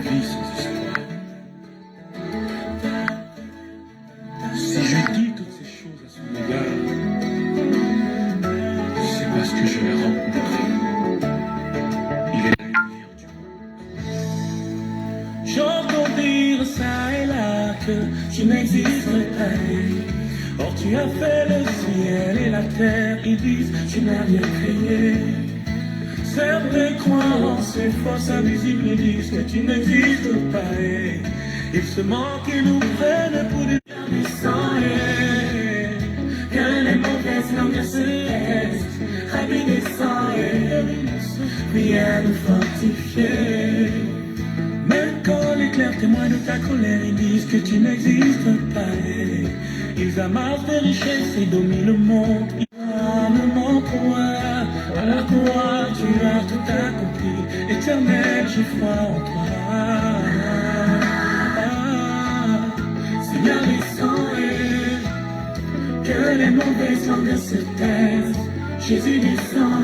vie sans espoir. Si je dis toutes ces choses à son égard, c'est parce que je l'ai rencontré. Il est la lumière du monde. J'entends dire ça et là que tu n'existes pas. Or tu as fait le ciel et la terre, ils disent tu n'as rien créé. Certaines croyances et forces invisibles disent que tu n'existes pas. Et ils se moquent et nous prennent pour des puissants. Que les mauvaises langues se laissent ravis des sangs et prière nous fortifier. Même quand les clercs témoignent de ta colère, ils disent que tu n'existes pas. Ils amassent des richesses et dominent le monde. Mon toi, à la croix, tu as tout accompli. Éternel, j'ai foi en toi. Seigneur, descends que les mauvaises langues se taisent. Jésus descend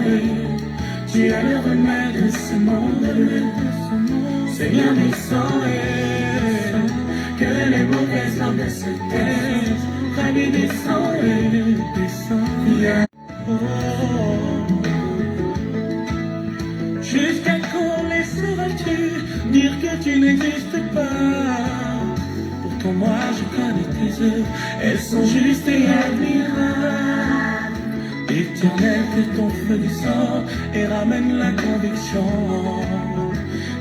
tu as le remède de ce monde. Seigneur, descends que les mauvaises langues se taisent. Rabbi, descends descends. Jusqu'à quand laisseras-tu dire que tu n'existes pas? Pourtant moi je connais tes œuvres, elles sont justes et admirables. Éternel, que ton feu descend et ramène la conviction.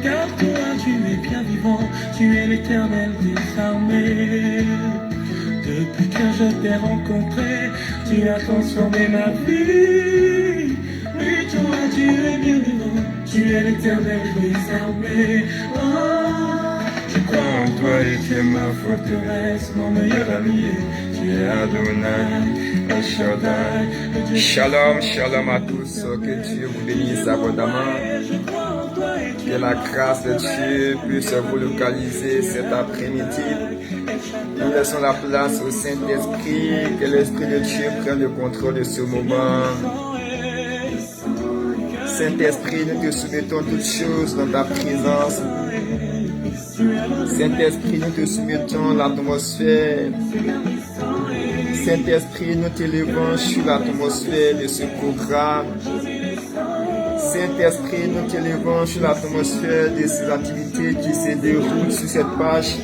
Car toi tu es bien vivant, tu es l'éternel des armées. Depuis que je t'ai rencontré, tu as transformé ma vie. Oui, toi, tu es bien vivant, tu es l'éternel des armées. Oh, je crois en toi et tu es ma forteresse, mon meilleur ami. Tu es Adonai, El Shaddai. Shalom, shalom à tous, que Dieu vous bénisse abondamment, que la grâce de Dieu puisse vous localiser cet après-midi. Nous laissons la place au Saint-Esprit, que l'Esprit de Dieu prenne le contrôle de ce moment. Saint-Esprit, nous te soumettons toutes choses dans ta présence. Saint-Esprit, nous te soumettons l'atmosphère. Saint-Esprit, nous t'élevons sur l'atmosphère de ce programme. Saint-Esprit, nous t'élevons sur l'atmosphère de ces activités qui se déroulent sur cette page.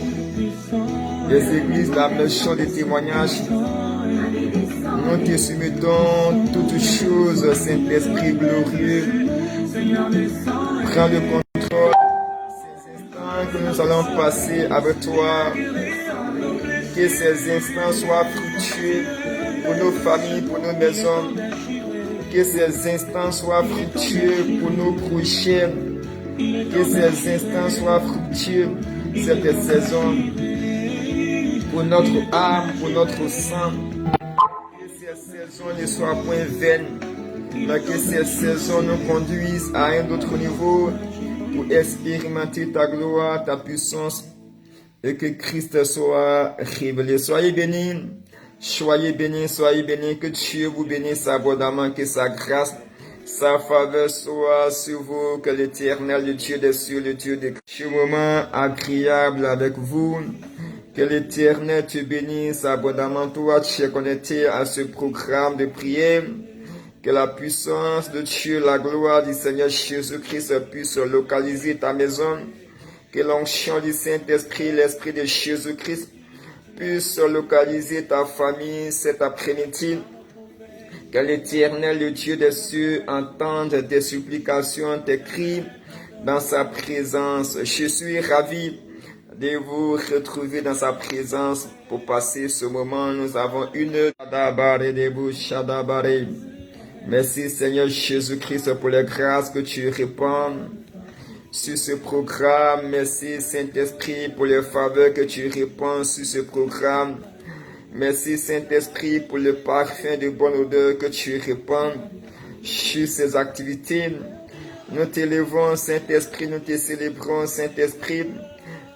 Les églises, la mission des témoignages. Nous te soumettons toutes choses, Saint-Esprit glorieux. Prends le contrôle ces instants que nous allons passer avec toi. Que ces instants soient fructueux pour nos familles, pour nos maisons. Que ces instants soient fructueux pour nos prochains. Que ces instants soient fructueux cette saison pour notre âme, pour notre sang. Que ces saisons ne soient point vaines, mais que ces saisons nous conduisent à un autre niveau pour expérimenter ta gloire, ta puissance et que Christ soit révélé. Soyez bénis, soyez bénis, soyez bénis, que Dieu vous bénisse abondamment, que sa grâce, sa faveur soit sur vous, que l'Éternel, le Dieu des cieux, le Dieu des ce moment agréable avec vous. Que l'Éternel te bénisse abondamment. Toi, tu es connecté à ce programme de prière. Que la puissance de Dieu, la gloire du Seigneur Jésus-Christ puisse localiser ta maison. Que l'onction du Saint-Esprit, l'Esprit de Jésus-Christ puisse localiser ta famille cet après-midi. Que l'Éternel, le Dieu des cieux, entende tes supplications, tes cris dans sa présence. Je suis ravi de vous retrouver dans sa présence pour passer ce moment. Nous avons une heure. Merci Seigneur Jésus-Christ pour les grâces que tu répands sur ce programme. Merci Saint-Esprit pour les faveurs que tu répands sur ce programme. Merci Saint-Esprit pour le parfum de bonne odeur que tu répands sur ces activités. Nous t'élevons Saint-Esprit, nous te célébrons Saint-Esprit.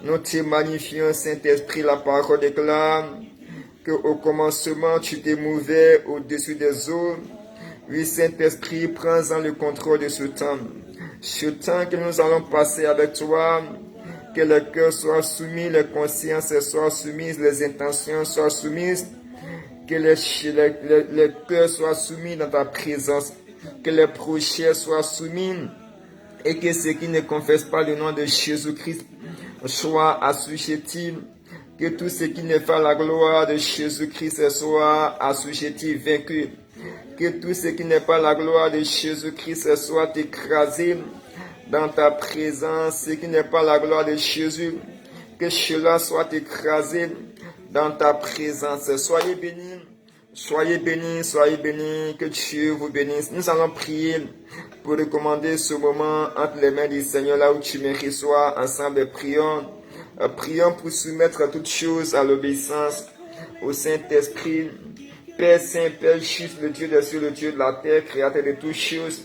Nous te magnifions, Saint-Esprit, la parole déclare qu'au commencement, tu t'es mouvé au-dessus des eaux. Oui, Saint-Esprit, prends-en le contrôle de ce temps. Ce temps que nous allons passer avec toi, Que le cœur soit soumis, les consciences soient soumises, les intentions soient soumises. Que les cœurs soient soumis dans ta présence. Que les projets soient soumis. Et que ceux qui ne confessent pas le nom de Jésus-Christ soient assujettis. Que tous ceux qui ne font la gloire de Jésus-Christ soient assujettis, vaincus. Que tous ceux qui n'ont pas la gloire de Jésus-Christ soient écrasés dans ta présence. Ceux qui n'ont pas la gloire de Jésus, que cela soit écrasé dans ta présence. Soyez bénis, soyez bénis, soyez bénis, que Dieu vous bénisse. Nous allons prier pour recommander ce moment entre les mains du Seigneur, là où tu me reçois. Ensemble, prions. Prions pour soumettre toutes choses à l'obéissance au Saint-Esprit. Père Saint, Père juste, le Dieu des cieux, le Dieu de la terre, créateur de toutes choses.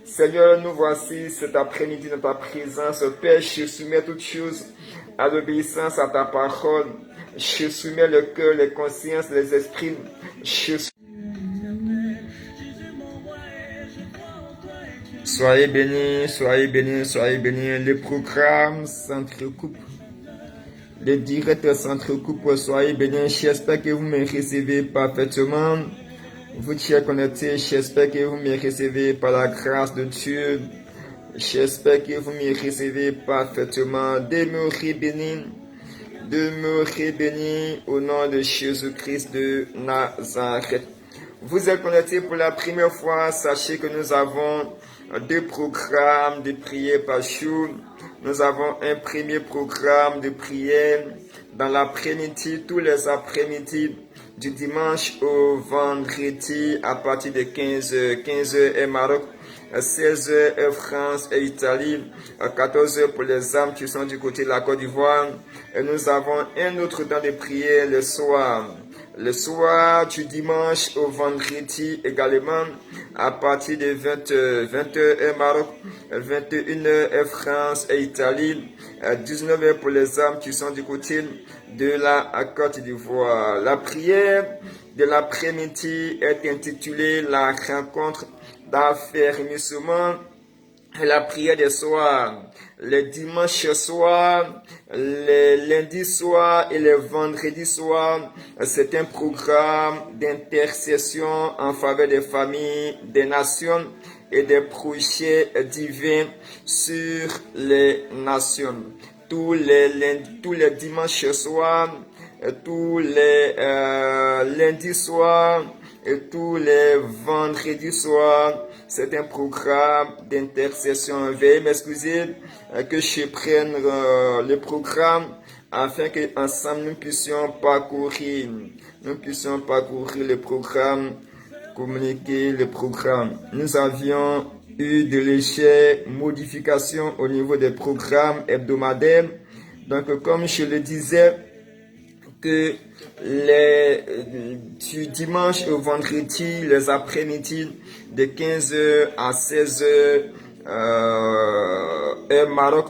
Seigneur, nous voici cet après-midi dans ta présence. Père, je soumets toutes choses à l'obéissance à ta parole. Je soumets le cœur, les consciences, les esprits. Soyez bénis, soyez bénis, soyez bénis. Les programmes s'entrecoupent. Les directs s'entrecoupent. Soyez bénis. J'espère que vous me recevez parfaitement. Vous qui êtes connectés, j'espère que vous me recevez par la grâce de Dieu. J'espère que vous me recevez parfaitement. Demeurez bénis. Demeurez bénis au nom de Jésus-Christ de Nazareth. Vous êtes connectés pour la première fois. Sachez que nous avons 2 programmes de prière par jour. Nous avons un premier programme de prière dans l'après-midi, tous les après-midi, du dimanche au vendredi à partir de 15h. 15h Maroc, 16h France et Italie, 14h pour les âmes qui sont du côté de la Côte d'Ivoire. Et nous avons un autre temps de prière le soir. Le soir du dimanche au vendredi également, à partir de 20h Maroc, 21h France et Italie, 19h pour les âmes qui sont du côté de la Côte d'Ivoire. La prière de l'après-midi est intitulée la rencontre d'affermissement. La prière des soirs, les dimanches soirs, les lundis soirs et les vendredis soirs, c'est un programme d'intercession en faveur des familles, des nations et des projets divins sur les nations. Tous les dimanches soirs, tous les lundis soirs et tous les vendredis soirs, c'est un programme d'intercession. Veuillez m'excuser que je prenne le programme afin que ensemble nous puissions parcourir le programme, communiquer le programme. Nous avions eu de légères modifications au niveau des programmes hebdomadaires. Donc, comme je le disais, que du dimanche au vendredi, les après-midi, de 15h à 16h, heure Maroc,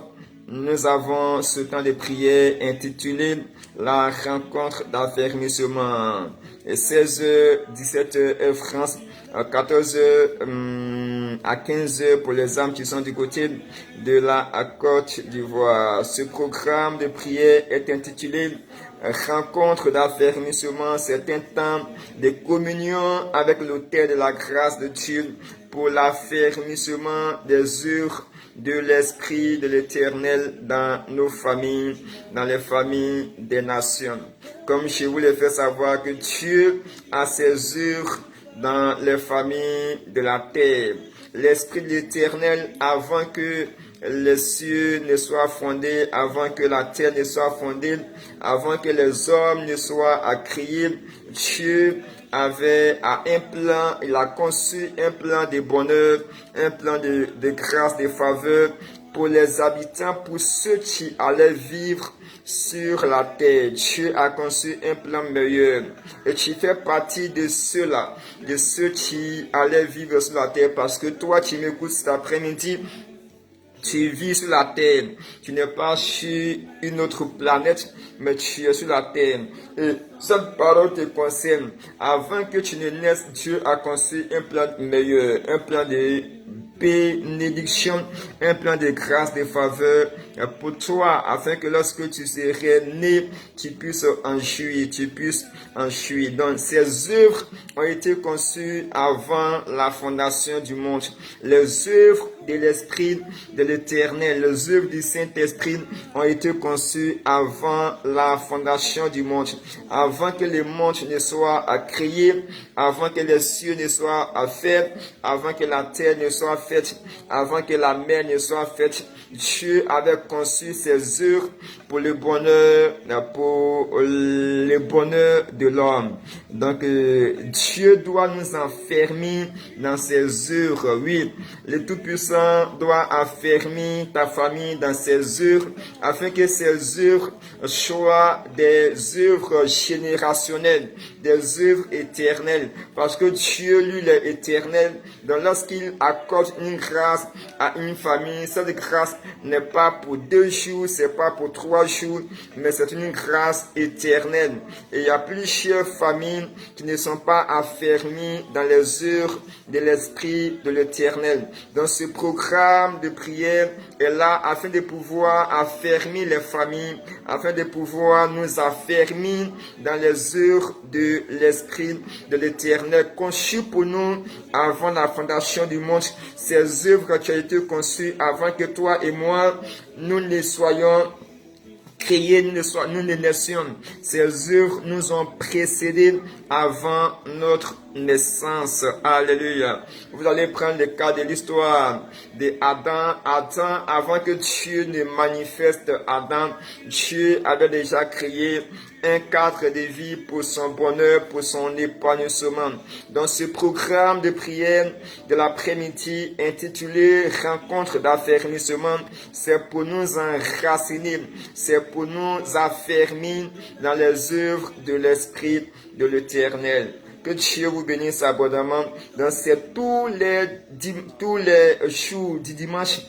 nous avons ce temps de prière intitulé la rencontre d'affermissement. 16h, 17h, heure France, 14h à 15h pour les âmes qui sont du côté de la Côte d'Ivoire. Ce programme de prière est intitulé rencontre d'affermissement. C'est un temps de communion avec l'autel de la grâce de Dieu pour l'affermissement des œuvres de l'Esprit de l'Éternel dans nos familles, dans les familles des nations. Comme je vous l'ai fait savoir que Dieu a ses œuvres dans les familles de la terre. L'Esprit de l'Éternel, avant que les cieux ne soient fondés, avant que la terre ne soit fondée, avant que les hommes ne soient créés, Dieu avait un plan, il a conçu un plan de bonheur, un plan de grâce, de faveur pour les habitants, pour ceux qui allaient vivre sur la terre. Dieu a conçu un plan meilleur. Et tu fais partie de ceux-là, de ceux qui allaient vivre sur la terre, parce que toi, tu m'écoutes cet après-midi, tu vis sur la terre, tu n'es pas sur une autre planète, mais tu es sur la terre. Et cette parole te concerne. Avant que tu ne naisses, Dieu a conçu un plan meilleur, un plan de bénédiction, un plan de grâce, de faveur pour toi, afin que lorsque tu serais né, tu puisses en jouir, Donc, ces œuvres ont été conçues avant la fondation du monde. Les œuvres de l'Esprit de l'Éternel, les œuvres du Saint-Esprit ont été conçues avant la fondation du monde, avant que le monde ne soit créé, avant que les cieux ne soient faits, avant que la terre ne soit faite, avant que la mer ne soit faite. Dieu avait conçu ces œuvres pour le bonheur de l'homme. Donc, Dieu doit nous enfermer dans ses œuvres. Oui, le Tout-Puissant doit enfermer ta famille dans ses œuvres, afin que ces œuvres soient des œuvres générationnelles, des œuvres éternelles, parce que Dieu, lui, il est éternel. Donc, lorsqu'il accorde une grâce à une famille, cette grâce n'est pas pour 2 jours, c'est pas pour 3 jours, mais c'est une grâce éternelle. Et il y a plusieurs familles qui ne sont pas affermies dans les œuvres de l'Esprit de l'Éternel. Donc, ce programme de prière est là afin de pouvoir affermir les familles, afin de pouvoir nous affermir dans les œuvres de l'Esprit de l'Éternel, conçues pour nous avant la fondation du monde. Ces œuvres qui ont été conçues avant que toi et moi, nous ne soyons créés, nous ne naissions. Ces œuvres nous ont précédés avant notre naissance. Alléluia. Vous allez prendre le cas de l'histoire d'Adam. Adam, avant que Dieu ne manifeste Adam, Dieu avait déjà créé un cadre de vie pour son bonheur, pour son épanouissement. Dans ce programme de prière de l'après-midi intitulé Rencontre d'affermissement, c'est pour nous enraciner, c'est pour nous affermir dans les œuvres de l'Esprit de l'Éternel. Que Dieu vous bénisse abondamment dans tous les jours du dimanche,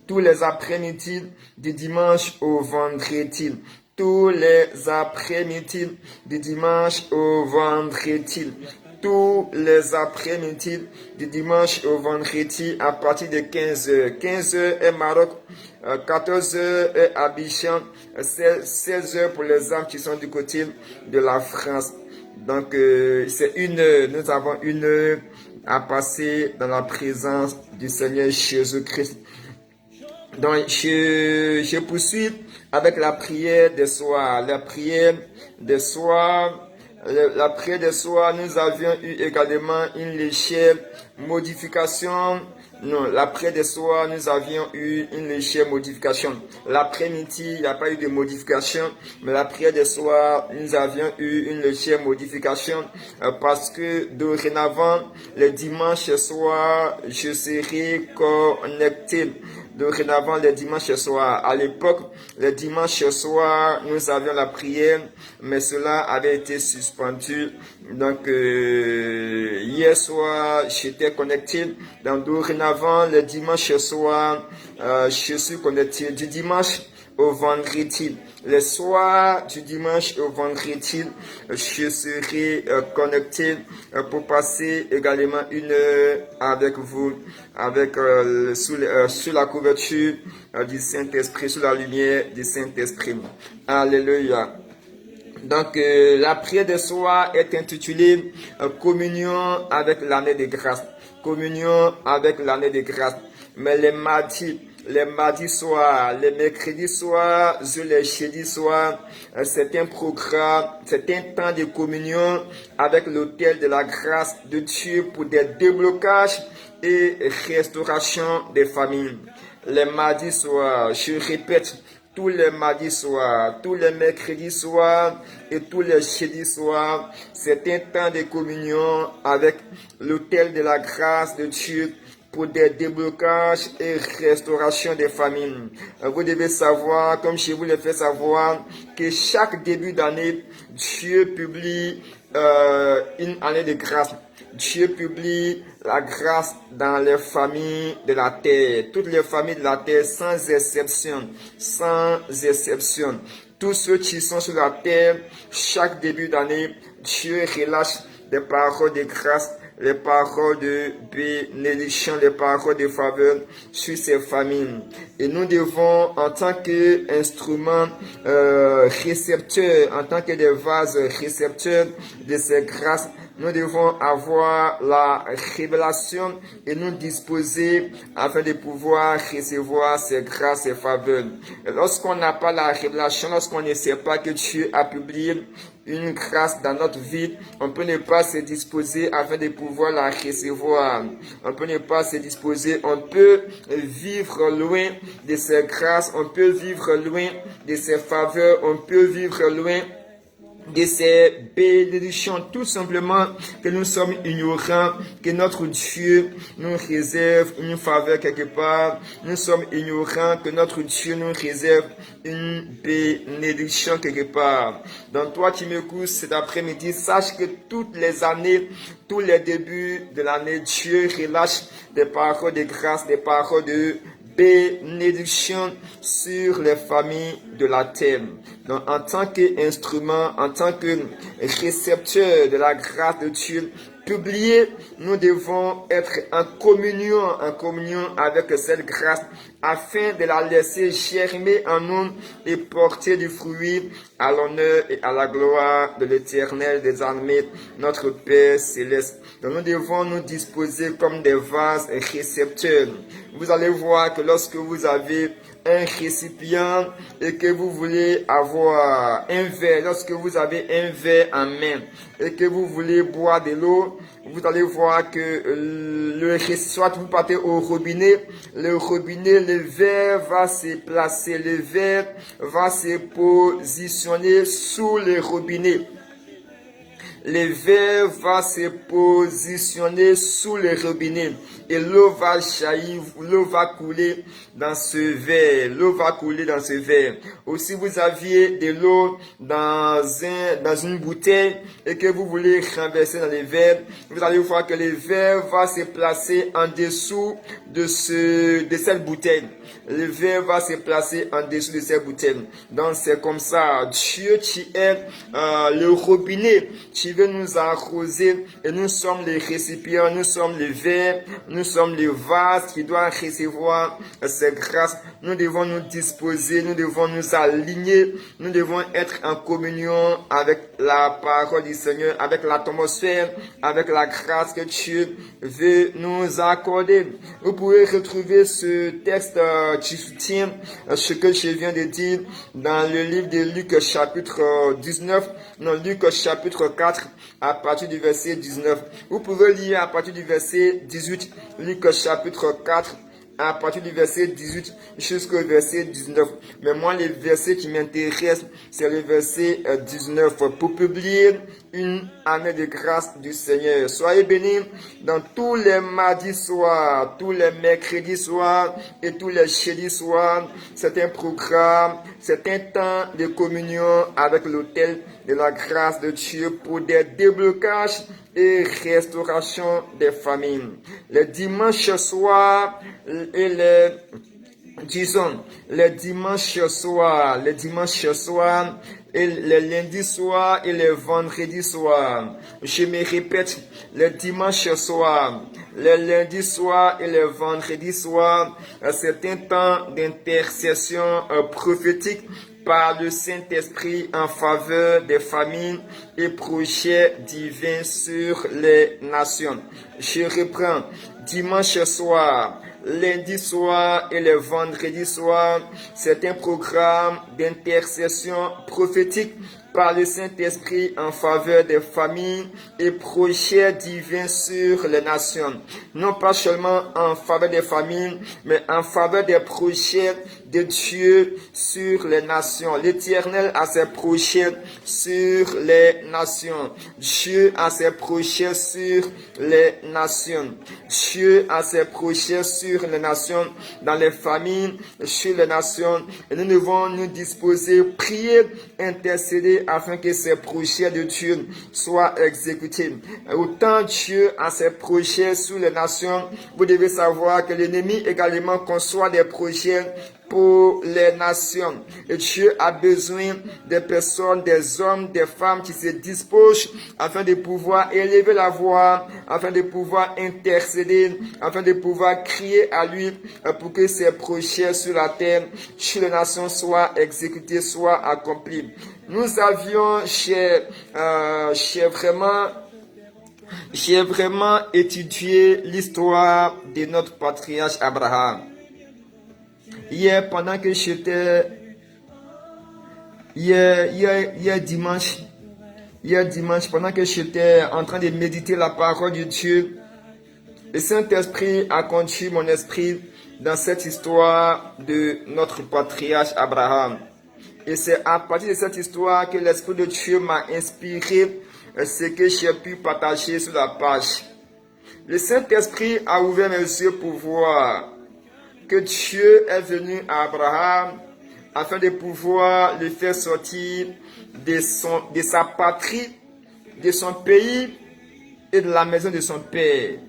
tous les après-midi du dimanche au vendredi. Tous les après-midi du dimanche au vendredi. Tous les après-midi du dimanche au vendredi à partir de 15h. 15h est Maroc, 14h est Abidjan, 16h pour les âmes qui sont du côté de la France. Donc, c'est 1 heure. Nous avons 1 heure à passer dans la présence du Seigneur Jésus-Christ. Donc, je poursuis avec la prière des soirs. La prière des soirs, nous avions eu également une légère modification. Non, la prière des soirs, nous avions eu une légère modification. L'après-midi, il n'y a pas eu de modification, mais la prière des soirs, nous avions eu une légère modification parce que dorénavant, les dimanches soirs, je serai connecté. Dorénavant, les dimanches soirs. À l'époque, les dimanches soirs, nous avions la prière, mais cela avait été suspendu. Donc, hier soir, j'étais connecté. Donc, dorénavant, les dimanches soirs, je suis connecté du dimanche au vendredi. Les soirs du dimanche au vendredi, je serai connecté pour passer également 1 heure avec vous, sous la couverture du Saint-Esprit, sous la lumière du Saint-Esprit. Alléluia. Donc, la prière de soir est intitulée Communion avec l'année de grâce. Communion avec l'année de grâce. Mais les mardis soirs, les mercredis soirs, les jeudis soirs, c'est un programme, c'est un temps de communion avec l'autel de la grâce de Dieu pour des déblocages et restauration des familles. Les mardis soirs, je répète, tous les mardis soirs, tous les mercredis soirs et tous les jeudis soirs, c'est un temps de communion avec l'autel de la grâce de Dieu pour des déblocages et restauration des familles. Vous devez savoir, comme je vous l'ai fait savoir, que chaque début d'année, Dieu publie une année de grâce. Dieu publie la grâce dans les familles de la terre. Toutes les familles de la terre, sans exception. Sans exception. Tous ceux qui sont sur la terre, chaque début d'année, Dieu relâche des paroles de grâce, les paroles de bénédiction, les paroles de faveur sur ces familles. Et nous devons, en tant qu'instruments récepteurs, en tant que des vases récepteurs de ces grâces, nous devons avoir la révélation et nous disposer afin de pouvoir recevoir ces grâces, ces faveurs. Et lorsqu'on n'a pas la révélation, lorsqu'on ne sait pas que Dieu a publié une grâce dans notre vie, on peut ne pas se disposer afin de pouvoir la recevoir. On peut ne pas se disposer, on peut vivre loin de ces grâces, on peut vivre loin de ces faveurs, on peut vivre loin de ces bénédictions, tout simplement que nous sommes ignorants, que notre Dieu nous réserve une faveur quelque part. Nous sommes ignorants que notre Dieu nous réserve une bénédiction quelque part. Donc toi qui m'écoutes cet après-midi, sache que toutes les années, tous les débuts de l'année, Dieu relâche des paroles de grâce, des paroles de bénédiction sur les familles de la terre. Donc, en tant qu'instrument, en tant que récepteur de la grâce de Dieu, publié, nous devons être en communion avec cette grâce afin de la laisser germer en nous et porter du fruit à l'honneur et à la gloire de l'Éternel des armées, notre Père céleste. Donc nous devons nous disposer comme des vases récepteurs. Vous allez voir que lorsque vous avez un récipient et que vous voulez avoir un verre, lorsque vous avez un verre en main et que vous voulez boire de l'eau, vous allez voir que soit vous partez au robinet, le verre va se placer, le verre va se positionner sous le robinet. Le verre va se positionner sous le robinet et l'eau va jaillir, l'eau va couler dans ce verre, l'eau va couler dans ce verre. Ou si vous aviez de l'eau dans une bouteille et que vous voulez renverser dans le verre, vous allez voir que le verre va se placer en dessous de cette bouteille. Le verre va se placer en dessous de cette bouteille. Donc c'est comme ça. Dieu qui est le robinet, qui veut nous arroser et nous sommes les récipients, nous sommes les verres, nous sommes les vases qui doivent recevoir ces grâces. Nous devons nous disposer, nous devons nous aligner, nous devons être en communion avec la parole du Seigneur, avec l'atmosphère, avec la grâce que Dieu veut nous accorder. Vous pouvez retrouver ce texte qui soutient ce que je viens de dire dans le livre de Luc chapitre 19, non, Luc chapitre 4 à partir du verset 19. Vous pouvez lire à partir du verset 18, Luc chapitre 4 à partir du verset 18 jusqu'au verset 19. Mais moi, le verset qui m'intéresse, c'est le verset 19. Pour publier une année de grâce du Seigneur. Soyez bénis dans tous les mardis soirs, tous les mercredis soirs et tous les jeudis soirs. C'est un programme, c'est un temps de communion avec l'autel de la grâce de Dieu pour des déblocages et restauration des familles. Les dimanches soirs et les dimanches soirs et les lundis soirs et les vendredis soirs. Je me répète, les dimanches soirs, les lundis soirs et les vendredis soirs, c'est un temps d'intercession prophétique par le Saint-Esprit en faveur des familles et projets divins sur les nations. Je reprends, dimanche soir, lundi soir et le vendredi soir, c'est un programme d'intercession prophétique par le Saint-Esprit en faveur des familles et projets divins sur les nations. Non pas seulement en faveur des familles, mais en faveur des projets de Dieu sur les nations. L'Éternel a ses projets sur les nations. Dieu a ses projets sur les nations. Dieu a ses projets sur les nations, dans les familles, sur les nations. Et nous devons nous disposer, prier, intercéder afin que ces projets de Dieu soient exécutés. Autant Dieu a ses projets sur les nations, vous devez savoir que l'ennemi également conçoit des projets pour les nations. Et Dieu a besoin des personnes, des hommes, des femmes qui se disposent afin de pouvoir élever la voix, afin de pouvoir intercéder, afin de pouvoir crier à lui pour que ses projets sur la terre, sur les nations soient exécutés, soient accomplis. Nous avions, j'ai vraiment étudié l'histoire de notre patriarche Abraham. Hier, pendant que j'étais, hier dimanche, pendant que j'étais en train de méditer la parole de Dieu, le Saint-Esprit a conduit mon esprit dans cette histoire de notre patriarche Abraham. Et c'est à partir de cette histoire que l'Esprit de Dieu m'a inspiré ce que j'ai pu partager sur la page. Le Saint-Esprit a ouvert mes yeux pour voir que Dieu est venu à Abraham afin de pouvoir le faire sortir de sa patrie, de son pays et de la maison de son père.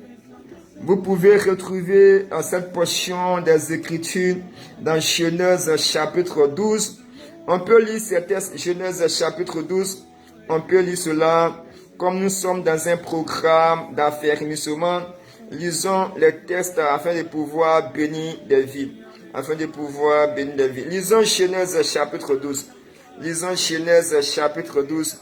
Vous pouvez retrouver cette portion des Écritures dans Genèse chapitre 12. On peut lire cette Genèse chapitre 12. On peut lire cela comme nous sommes dans un programme d'affermissement. Lisons les textes afin de pouvoir bénir des vies. Lisons Genèse chapitre 12. Genèse chapitre 12.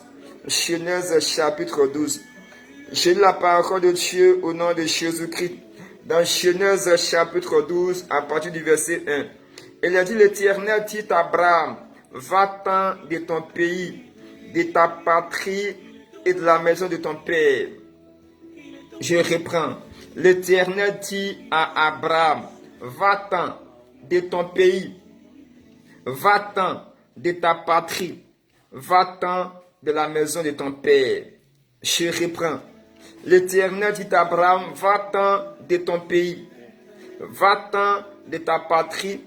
Je lis la parole de Dieu au nom de Jésus-Christ. Dans Genèse chapitre 12, à partir du verset 1. Il a dit, l'Éternel dit à Abraham, va-t'en de ton pays, de ta patrie et de la maison de ton père. Je reprends. L'Éternel dit à Abraham, va-t'en de ton pays, va-t'en de ta patrie, va-t'en de la maison de ton père. Je reprends. L'Éternel dit à Abraham, va-t'en de ton pays, va-t'en de ta patrie,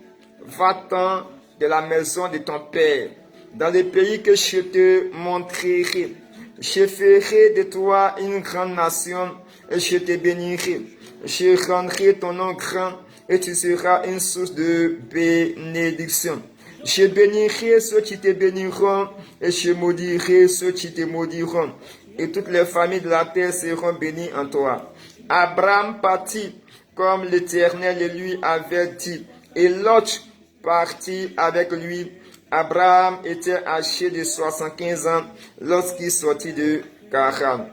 va-t'en de la maison de ton père, dans le pays que je te montrerai. Je ferai de toi une grande nation et je te bénirai. Je rendrai ton nom grand et tu seras une source de bénédiction. Je bénirai ceux qui te béniront et je maudirai ceux qui te maudiront. Et toutes les familles de la terre seront bénies en toi. Abraham partit comme l'Éternel lui avait dit. Et Lot partit avec lui. Abraham était âgé de 75 ans lorsqu'il sortit de Charan.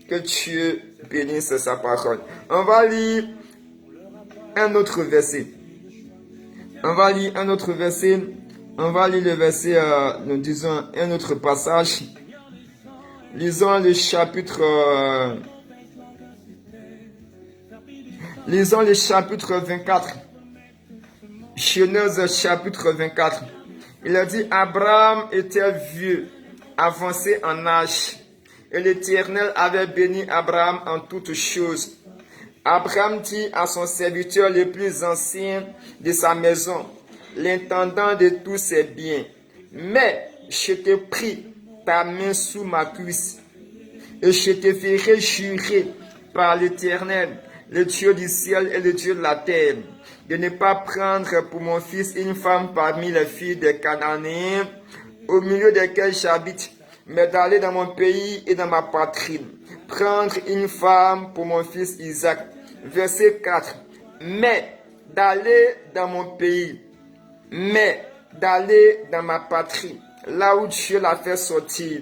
Que Dieu bénisse sa parole. On va lire un autre verset. On va lire le verset, nous disons un autre passage. Lisons le chapitre 24. Genèse chapitre 24. Il a dit, Abraham était vieux, avancé en âge, et l'Éternel avait béni Abraham en toutes choses. Abraham dit à son serviteur le plus ancien de sa maison, l'intendant de tous ses biens, mais je te prie, ta main sous ma cuisse, et je te ferai jurer par l'Éternel, le Dieu du ciel et le Dieu de la terre, de ne pas prendre pour mon fils une femme parmi les filles des Cananéens, au milieu desquels j'habite, mais d'aller dans mon pays et dans ma patrie, prendre une femme pour mon fils Isaac. Verset 4. Mais d'aller dans mon pays, mais d'aller dans ma patrie, là où Dieu l'a fait sortir.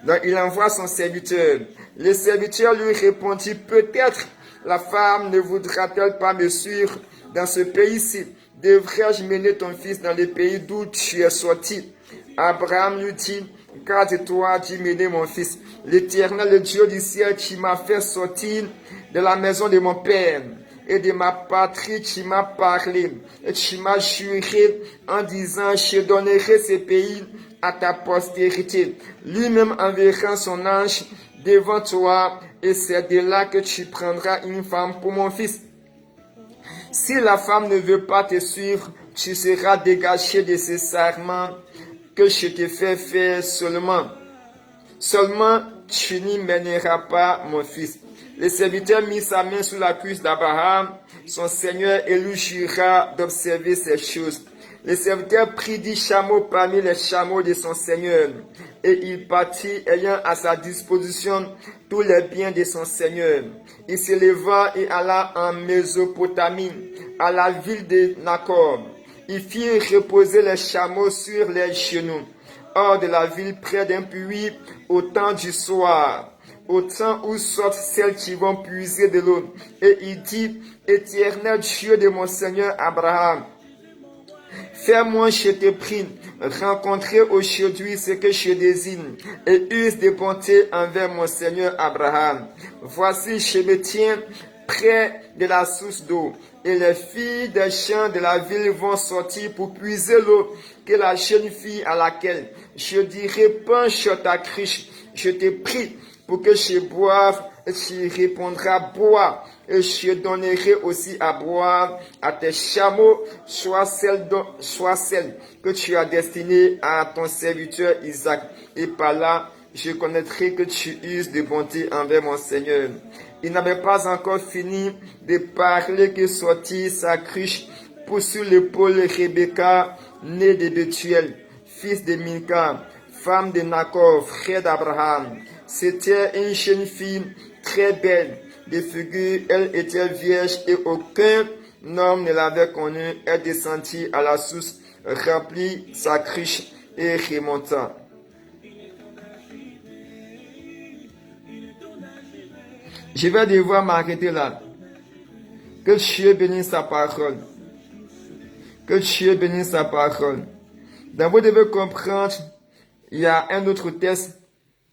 Donc il envoie son serviteur. Le serviteur lui répondit, peut-être la femme ne voudra-t-elle pas me suivre dans ce pays-ci? Devrais-je mener ton fils dans le pays d'où tu es sorti? Abraham lui dit, garde-toi d'y mener mon fils. L'Éternel, le Dieu du ciel, qui m'a fait sortir de la maison de mon père et de ma patrie, qui m'a parlé et qui m'a juré en disant, je donnerai ce pays à ta postérité. Lui-même enverra son ange devant toi et c'est de là que tu prendras une femme pour mon fils. Si la femme ne veut pas te suivre, tu seras dégagé de ce serment que je te fais faire seulement. Seulement, tu n'y mèneras pas mon fils. Le serviteur mit sa main sous la cuisse d'Abraham, son Seigneur, et lui jura d'observer ces choses. Le serviteur prit 10 chameaux parmi les chameaux de son seigneur, et il partit ayant à sa disposition tous les biens de son seigneur. Il se leva et alla en Mésopotamie, à la ville de Nacor. Il fit reposer les chameaux sur les genoux, hors de la ville près d'un puits au temps du soir, au temps où sortent celles qui vont puiser de l'eau. Et il dit, Éternel Dieu de mon Seigneur Abraham, fais-moi, je te prie, rencontrer aujourd'hui ce que je désire et use de bonté envers mon Seigneur Abraham. Voici, je me tiens près de la source d'eau et les filles des champs de la ville vont sortir pour puiser l'eau que la jeune fille à laquelle je dirai, penche ta cruche, je te prie pour que je boive, et tu répondras, bois. Et je donnerai aussi à boire à tes chameaux, soit celle que tu as destinée à ton serviteur Isaac. Et par là, je connaîtrai que tu uses de bonté envers mon Seigneur. Il n'avait pas encore fini de parler que sortit sa cruche pour sur l'épaule Rebecca, née de Bethuel, fils de Milka, femme de Nacor, frère d'Abraham. C'était une jeune fille très belle de figure, elle était vierge et aucun homme ne l'avait connue. Elle descendit à la source, remplit sa cruche et remonta. Je vais devoir m'arrêter là. Que Dieu bénisse sa parole. Que Dieu bénisse sa parole. Donc vous devez comprendre, il y a un autre texte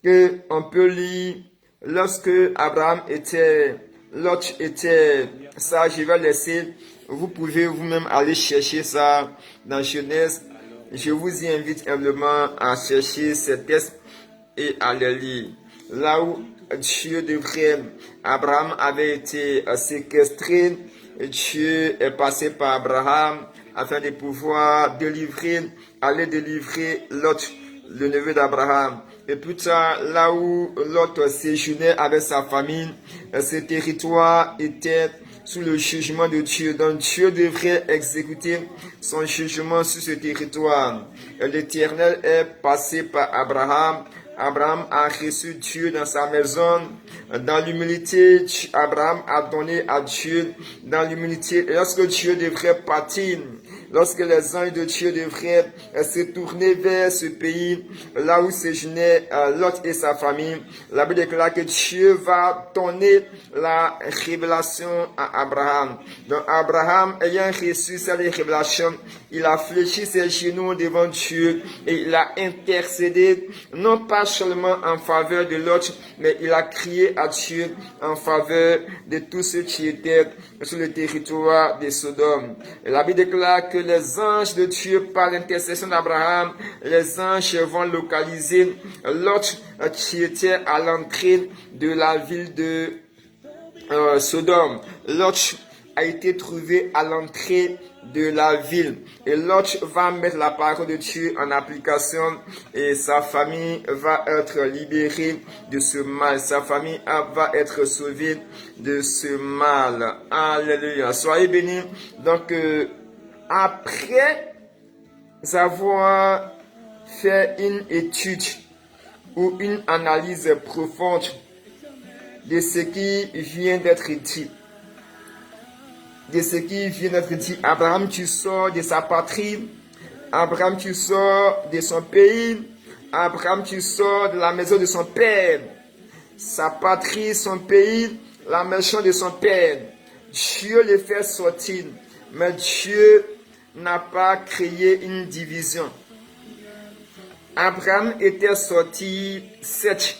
que on peut lire. Lorsque Abraham était, Lot était, ça je vais laisser, vous pouvez vous-même aller chercher ça dans Genèse. Je vous y invite humblement à chercher ces textes et à les lire. Là où Dieu devrait, Abraham avait été séquestré, Dieu est passé par Abraham afin de pouvoir aller délivrer Lot, le neveu d'Abraham. Et plus tard, là où Lot séjournait avec sa famille, ce territoire était sous le jugement de Dieu. Donc Dieu devrait exécuter son jugement sur ce territoire. L'Éternel est passé par Abraham. Abraham a reçu Dieu dans sa maison. Dans l'humilité, Abraham a donné à Dieu dans l'humilité. Et lorsque Dieu devrait partir, lorsque les anges de Dieu devraient se tourner vers ce pays, là où séjournaient Lot et sa famille, la Bible déclare que Dieu va donner la révélation à Abraham. Donc Abraham, ayant reçu cette révélation, il a fléchi ses genoux devant Dieu et il a intercédé, non pas seulement en faveur de Lot, mais il a crié à Dieu en faveur de tous ceux qui étaient sur le territoire de Sodome. Et la Bible déclare que les anges de Dieu, par l'intercession d'Abraham, les anges vont localiser Lot qui était à l'entrée de la ville de Sodome. Lot a été trouvé à l'entrée de la ville. Et Lot va mettre la parole de Dieu en application et sa famille va être libérée de ce mal. Sa famille va être sauvée de ce mal. Alléluia. Soyez bénis. Donc, après avoir fait une étude ou une analyse profonde de ce qui vient d'être dit, Abraham, tu sors de sa patrie. Abraham, tu sors de son pays. Abraham, tu sors de la maison de son père. Sa patrie, son pays, la maison de son père. Dieu les fait sortir. Mais Dieu n'a pas créé une division. Abraham était sorti, certes,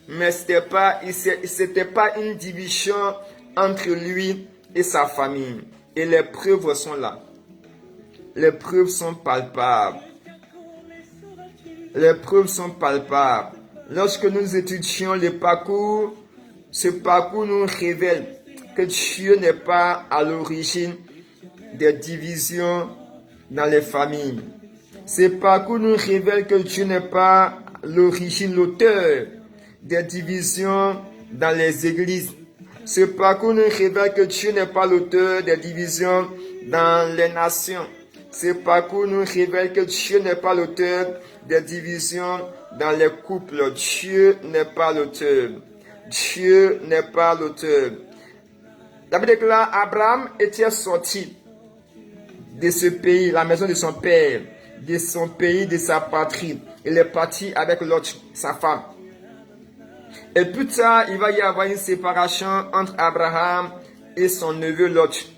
mais c'était pas une division entre lui et sa famille. Et les preuves sont là. Les preuves sont palpables. Les preuves sont palpables. Lorsque nous étudions le parcours, ce parcours nous révèle que Dieu n'est pas à l'origine des divisions dans les familles. Ce parcours nous révèle que Dieu n'est pas l'origine, l'auteur des divisions dans les églises. Ce parcours nous révèle que Dieu n'est pas l'auteur des divisions dans les nations. ce parcours nous révèle que Dieu n'est pas l'auteur des divisions dans les couples. Dieu n'est pas l'auteur. Dieu n'est pas l'auteur. La Bible déclare, Abraham était sorti de ce pays, la maison de son père, de son pays, de sa patrie. Il est parti avec Lot, sa femme. Et plus tard, il va y avoir une séparation entre Abraham et son neveu Lot.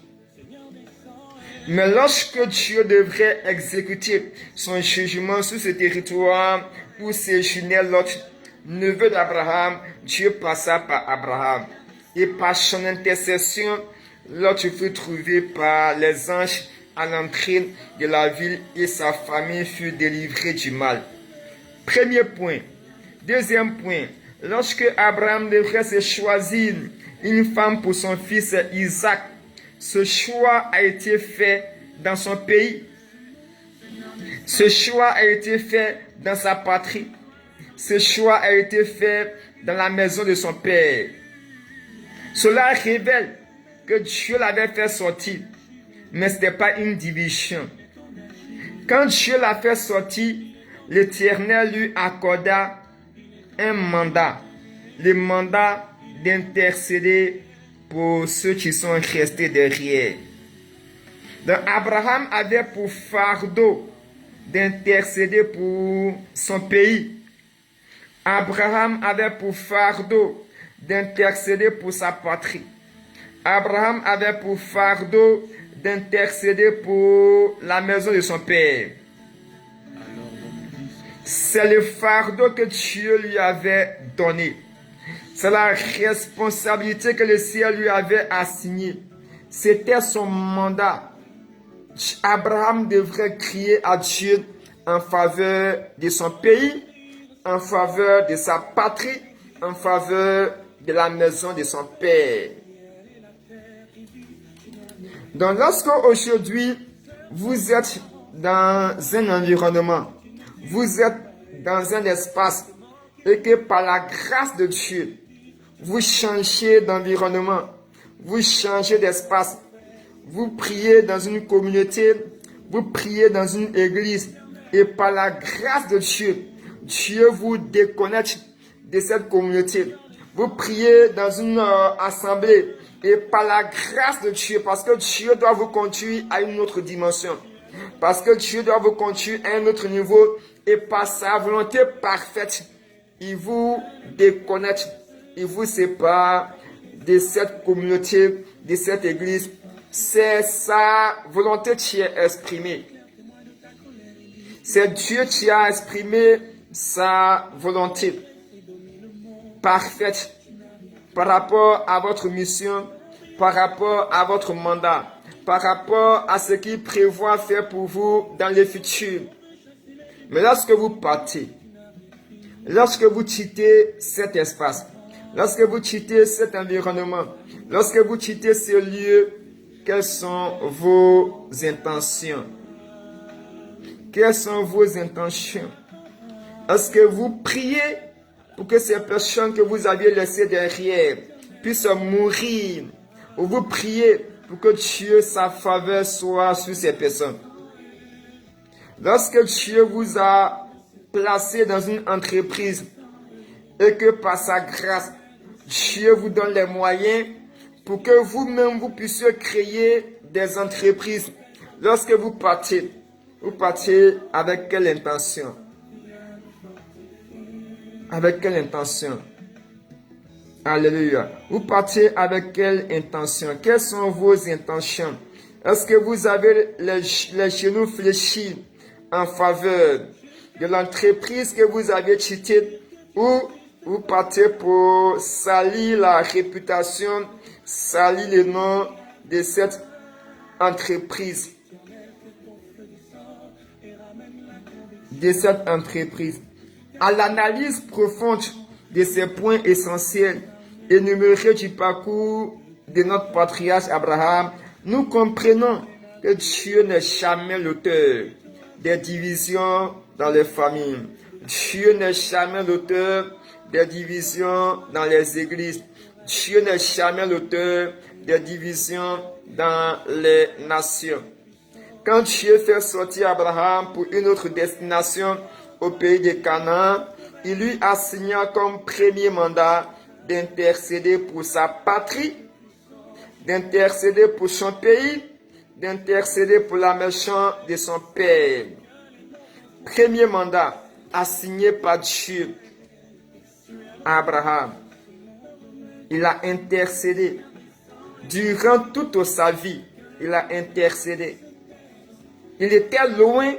Mais lorsque Dieu devrait exécuter son jugement sur ce territoire où séjournait Lot, neveu d'Abraham, Dieu passa par Abraham. Et par son intercession, Lot fut trouvé par les anges à l'entrée de la ville et sa famille fut délivrée du mal. Premier point. Deuxième point. Lorsque Abraham devrait se choisir une femme pour son fils Isaac, ce choix a été fait dans son pays. Ce choix a été fait dans sa patrie. Ce choix a été fait dans la maison de son père. Cela révèle que Dieu l'avait fait sortir, mais ce n'était pas une division. Quand Dieu l'a fait sortir, l'Éternel lui accorda un mandat, le mandat d'intercéder pour ceux qui sont restés derrière. Donc Abraham avait pour fardeau d'intercéder pour son pays. Abraham avait pour fardeau d'intercéder pour sa patrie. Abraham avait pour fardeau d'intercéder pour la maison de son père. C'est le fardeau que Dieu lui avait donné. C'est la responsabilité que le ciel lui avait assignée. C'était son mandat. Abraham devrait crier à Dieu en faveur de son pays, en faveur de sa patrie, en faveur de la maison de son père. Donc lorsque aujourd'hui vous êtes dans un environnement, vous êtes dans un espace et que par la grâce de Dieu, vous changez d'environnement, vous changez d'espace, vous priez dans une communauté, vous priez dans une église et par la grâce de Dieu, Dieu vous déconnecte de cette communauté. Vous priez dans une assemblée et par la grâce de Dieu, parce que Dieu doit vous conduire à une autre dimension, parce que Dieu doit vous conduire à un autre niveau et par sa volonté parfaite, il vous déconnecte, il vous sépare de cette communauté, de cette église. C'est sa volonté qui est exprimée. C'est Dieu qui a exprimé sa volonté parfaite par rapport à votre mission, par rapport à votre mandat, par rapport à ce qu'il prévoit faire pour vous dans le futur. Mais lorsque vous partez, lorsque vous quittez cet espace, lorsque vous quittez cet environnement, lorsque vous quittez ce lieu, quelles sont vos intentions? Quelles sont vos intentions? Est-ce que vous priez pour que ces personnes que vous aviez laissées derrière puissent mourir? Ou vous priez pour que Dieu, sa faveur soit sur ces personnes? Lorsque Dieu vous a placé dans une entreprise et que par sa grâce, Dieu vous donne les moyens pour que vous-même vous puissiez créer des entreprises. Lorsque vous partez avec quelle intention? Avec quelle intention? Alléluia. Vous partez avec quelle intention? Quelles sont vos intentions? Est-ce que vous avez les genoux fléchis en faveur de l'entreprise que vous avez quittée, ou vous partez pour salir la réputation, salir le nom de cette entreprise? À l'analyse profonde de ces points essentiels énumérés du parcours de notre patriarche Abraham, nous comprenons que Dieu n'est jamais l'auteur des divisions dans les familles. Dieu n'est jamais l'auteur des divisions dans les églises. Dieu n'est jamais l'auteur des divisions dans les nations. Quand Dieu fait sortir Abraham pour une autre destination au pays de Canaan, il lui assigna comme premier mandat d'intercéder pour sa patrie, d'intercéder pour son pays, d'intercéder pour la maison de son père. Premier mandat assigné par Dieu à Abraham. Il a intercédé. Durant toute sa vie, il a intercédé. Il était loin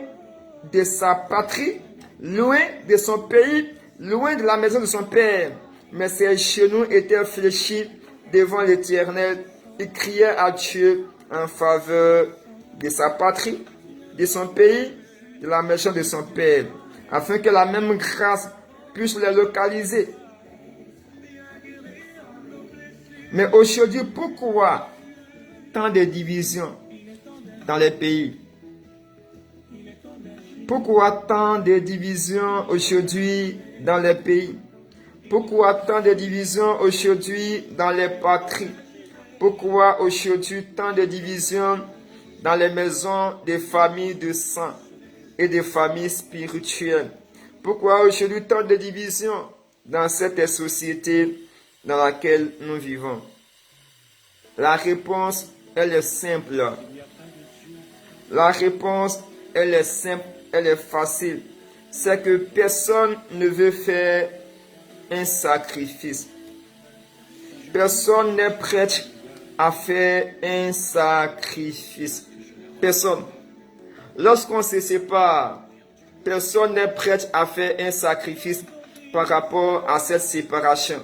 de sa patrie, loin de son pays, loin de la maison de son père. Mais ses genoux étaient fléchis devant l'Éternel. Il criait à Dieu en faveur de sa patrie, de son pays, de la maison de son père, afin que la même grâce puisse les localiser. Mais aujourd'hui, pourquoi tant de divisions dans les pays? Pourquoi tant de divisions aujourd'hui dans les pays? Pourquoi tant de divisions aujourd'hui dans les patries? Pourquoi aujourd'hui tant de divisions dans les maisons des familles de sang et des familles spirituelles? Pourquoi aujourd'hui tant de divisions dans cette société dans laquelle nous vivons? La réponse, elle est simple. La réponse, elle est simple, elle est facile. C'est que personne ne veut faire un sacrifice. Personne n'est prêt à faire un sacrifice. Personne. Lorsqu'on se sépare, personne n'est prêt à faire un sacrifice par rapport à cette séparation.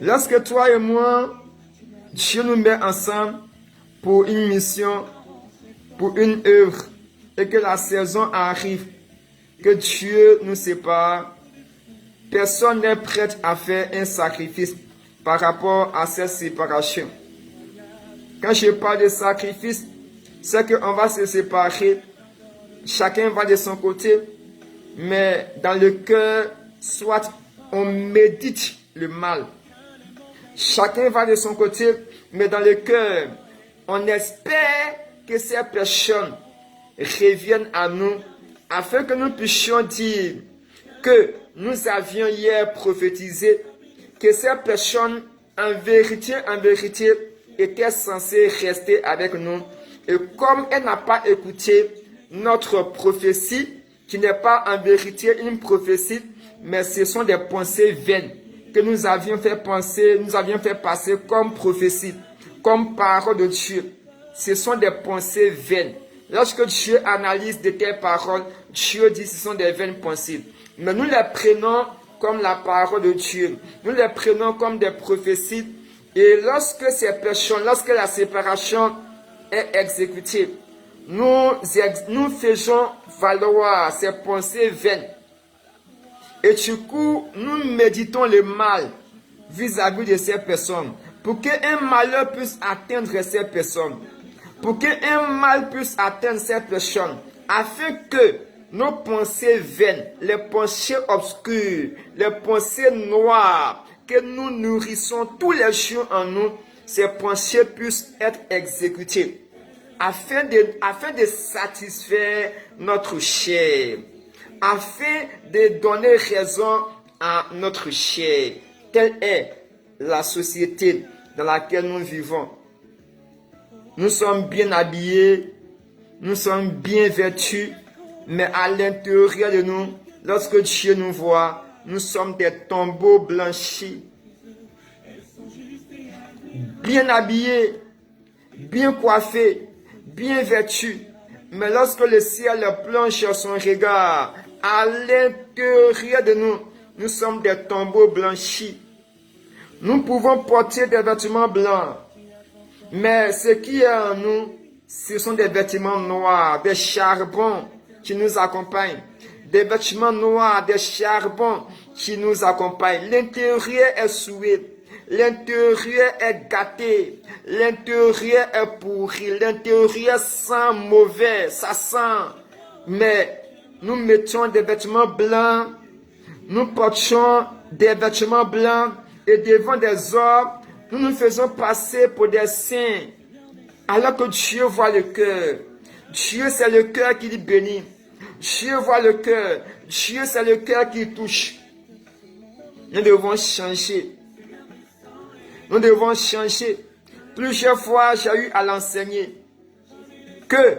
Lorsque toi et moi, Dieu nous met ensemble pour une mission, pour une œuvre, et que la saison arrive, que Dieu nous sépare, personne n'est prêt à faire un sacrifice par rapport à cette séparation. Quand je parle de sacrifice, c'est qu'on va se séparer, chacun va de son côté, mais dans le cœur, soit on médite le mal. Chacun va de son côté, mais dans le cœur, on espère que ces personnes reviennent à nous, afin que nous puissions dire que nous avions hier prophétisé que ces personnes, en vérité, étaient censées rester avec nous. Et comme elle n'a pas écouté notre prophétie, qui n'est pas en vérité une prophétie, mais ce sont des pensées vaines que nous avions fait penser, nous avions fait passer comme prophétie, comme parole de Dieu. Ce sont des pensées vaines. Lorsque Dieu analyse de telles paroles, Dieu dit que ce sont des vaines pensées. Mais nous les prenons comme la parole de Dieu. Nous les prenons comme des prophéties. Et lorsque ces personnes, lorsque la séparation est exécutée, nous faisons valoir ces pensées vaines. Et du coup, nous méditons le mal vis-à-vis de ces personnes. Pour qu'un malheur puisse atteindre ces personnes. Pour qu'un mal puisse atteindre ces personnes. Afin que nos pensées vaines, les pensées obscures, les pensées noires, que nous nourrissons tous les jours en nous, ces pensées puissent être exécutées. Afin de satisfaire notre chair. Afin de donner raison à notre chair. Telle est la société dans laquelle nous vivons. Nous sommes bien habillés, nous sommes bien vêtus, mais à l'intérieur de nous, lorsque Dieu nous voit, nous sommes des tombeaux blanchis. Bien habillés, bien coiffés, bien vêtus, mais lorsque le ciel plonge son regard, à l'intérieur de nous, nous sommes des tombeaux blanchis. Nous pouvons porter des vêtements blancs, mais ce qui est en nous, ce sont des vêtements noirs, des charbons qui nous accompagnent. Des vêtements noirs, des charbons qui nous accompagnent. L'intérieur est souillé, l'intérieur est gâté, l'intérieur est pourri, l'intérieur sent mauvais, ça sent. Mais nous mettons des vêtements blancs, nous portons des vêtements blancs et devant des hommes, nous nous faisons passer pour des saints. Alors que Dieu voit le cœur. Dieu, c'est le cœur qui bénit. Dieu voit le cœur. Dieu, c'est le cœur qui touche. Nous devons changer. Nous devons changer. Plusieurs fois, j'ai eu à l'enseigner que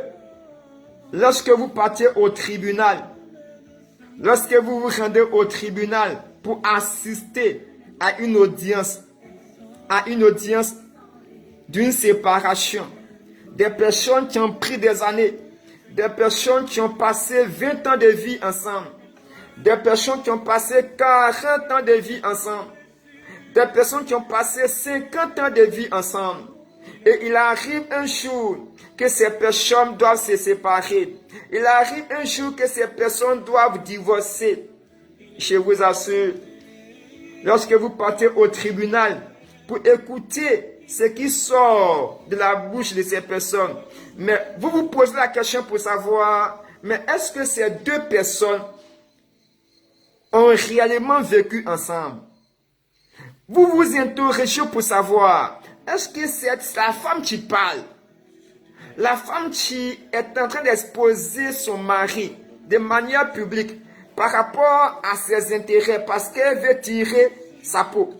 lorsque vous partez au tribunal, lorsque vous vous rendez au tribunal pour assister à une audience d'une séparation, des personnes qui ont pris des années, des personnes qui ont passé 20 ans de vie ensemble, des personnes qui ont passé 40 ans de vie ensemble, des personnes qui ont passé 50 ans de vie ensemble. Et il arrive un jour que ces personnes doivent se séparer. Il arrive un jour que ces personnes doivent divorcer. Je vous assure, lorsque vous partez au tribunal pour écouter ce qui sort de la bouche de ces personnes, mais vous vous posez la question pour savoir, mais est-ce que ces deux personnes ont réellement vécu ensemble? Vous vous interrogez pour savoir, est-ce que c'est la femme qui parle? La femme qui est en train d'exposer son mari de manière publique par rapport à ses intérêts parce qu'elle veut tirer sa peau.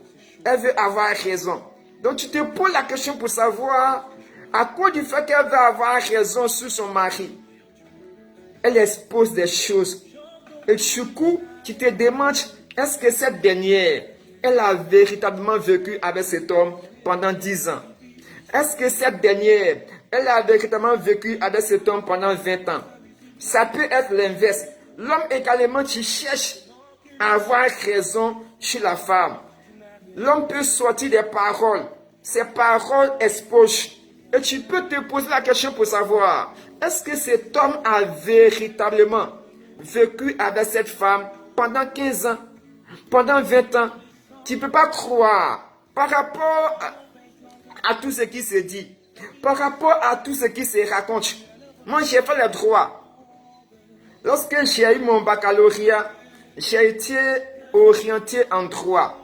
Elle veut avoir raison. Donc tu te poses la question pour savoir, à cause du fait qu'elle veut avoir raison sur son mari, elle expose des choses. Et du coup, tu te demandes, est-ce que cette dernière, elle a véritablement vécu avec cet homme pendant 10 ans? Est-ce que cette dernière, elle a véritablement vécu avec cet homme pendant 20 ans? Ça peut être l'inverse. L'homme également qui cherche à avoir raison sur la femme. L'homme peut sortir des paroles. Ces paroles exposent. Et tu peux te poser la question pour savoir, est-ce que cet homme a véritablement vécu avec cette femme pendant 15 ans, pendant 20 ans? Tu ne peux pas croire par rapport à tout ce qui se dit, par rapport à tout ce qui se raconte. Moi, j'ai fait le droit. Lorsque j'ai eu mon baccalauréat, j'ai été orienté en droit.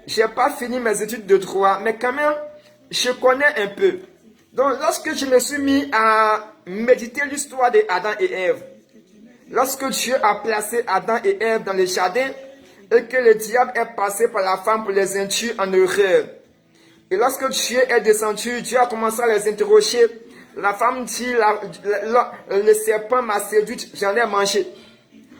Je n'ai pas fini mes études de droit, mais quand même, je connais un peu. Donc, lorsque je me suis mis à méditer l'histoire d'Adam et Ève, lorsque Dieu a placé Adam et Ève dans le jardin, et que le diable est passé par la femme pour les induire en erreur. Et lorsque Dieu est descendu, Dieu a commencé à les interroger. La femme dit, le serpent m'a séduite, j'en ai mangé.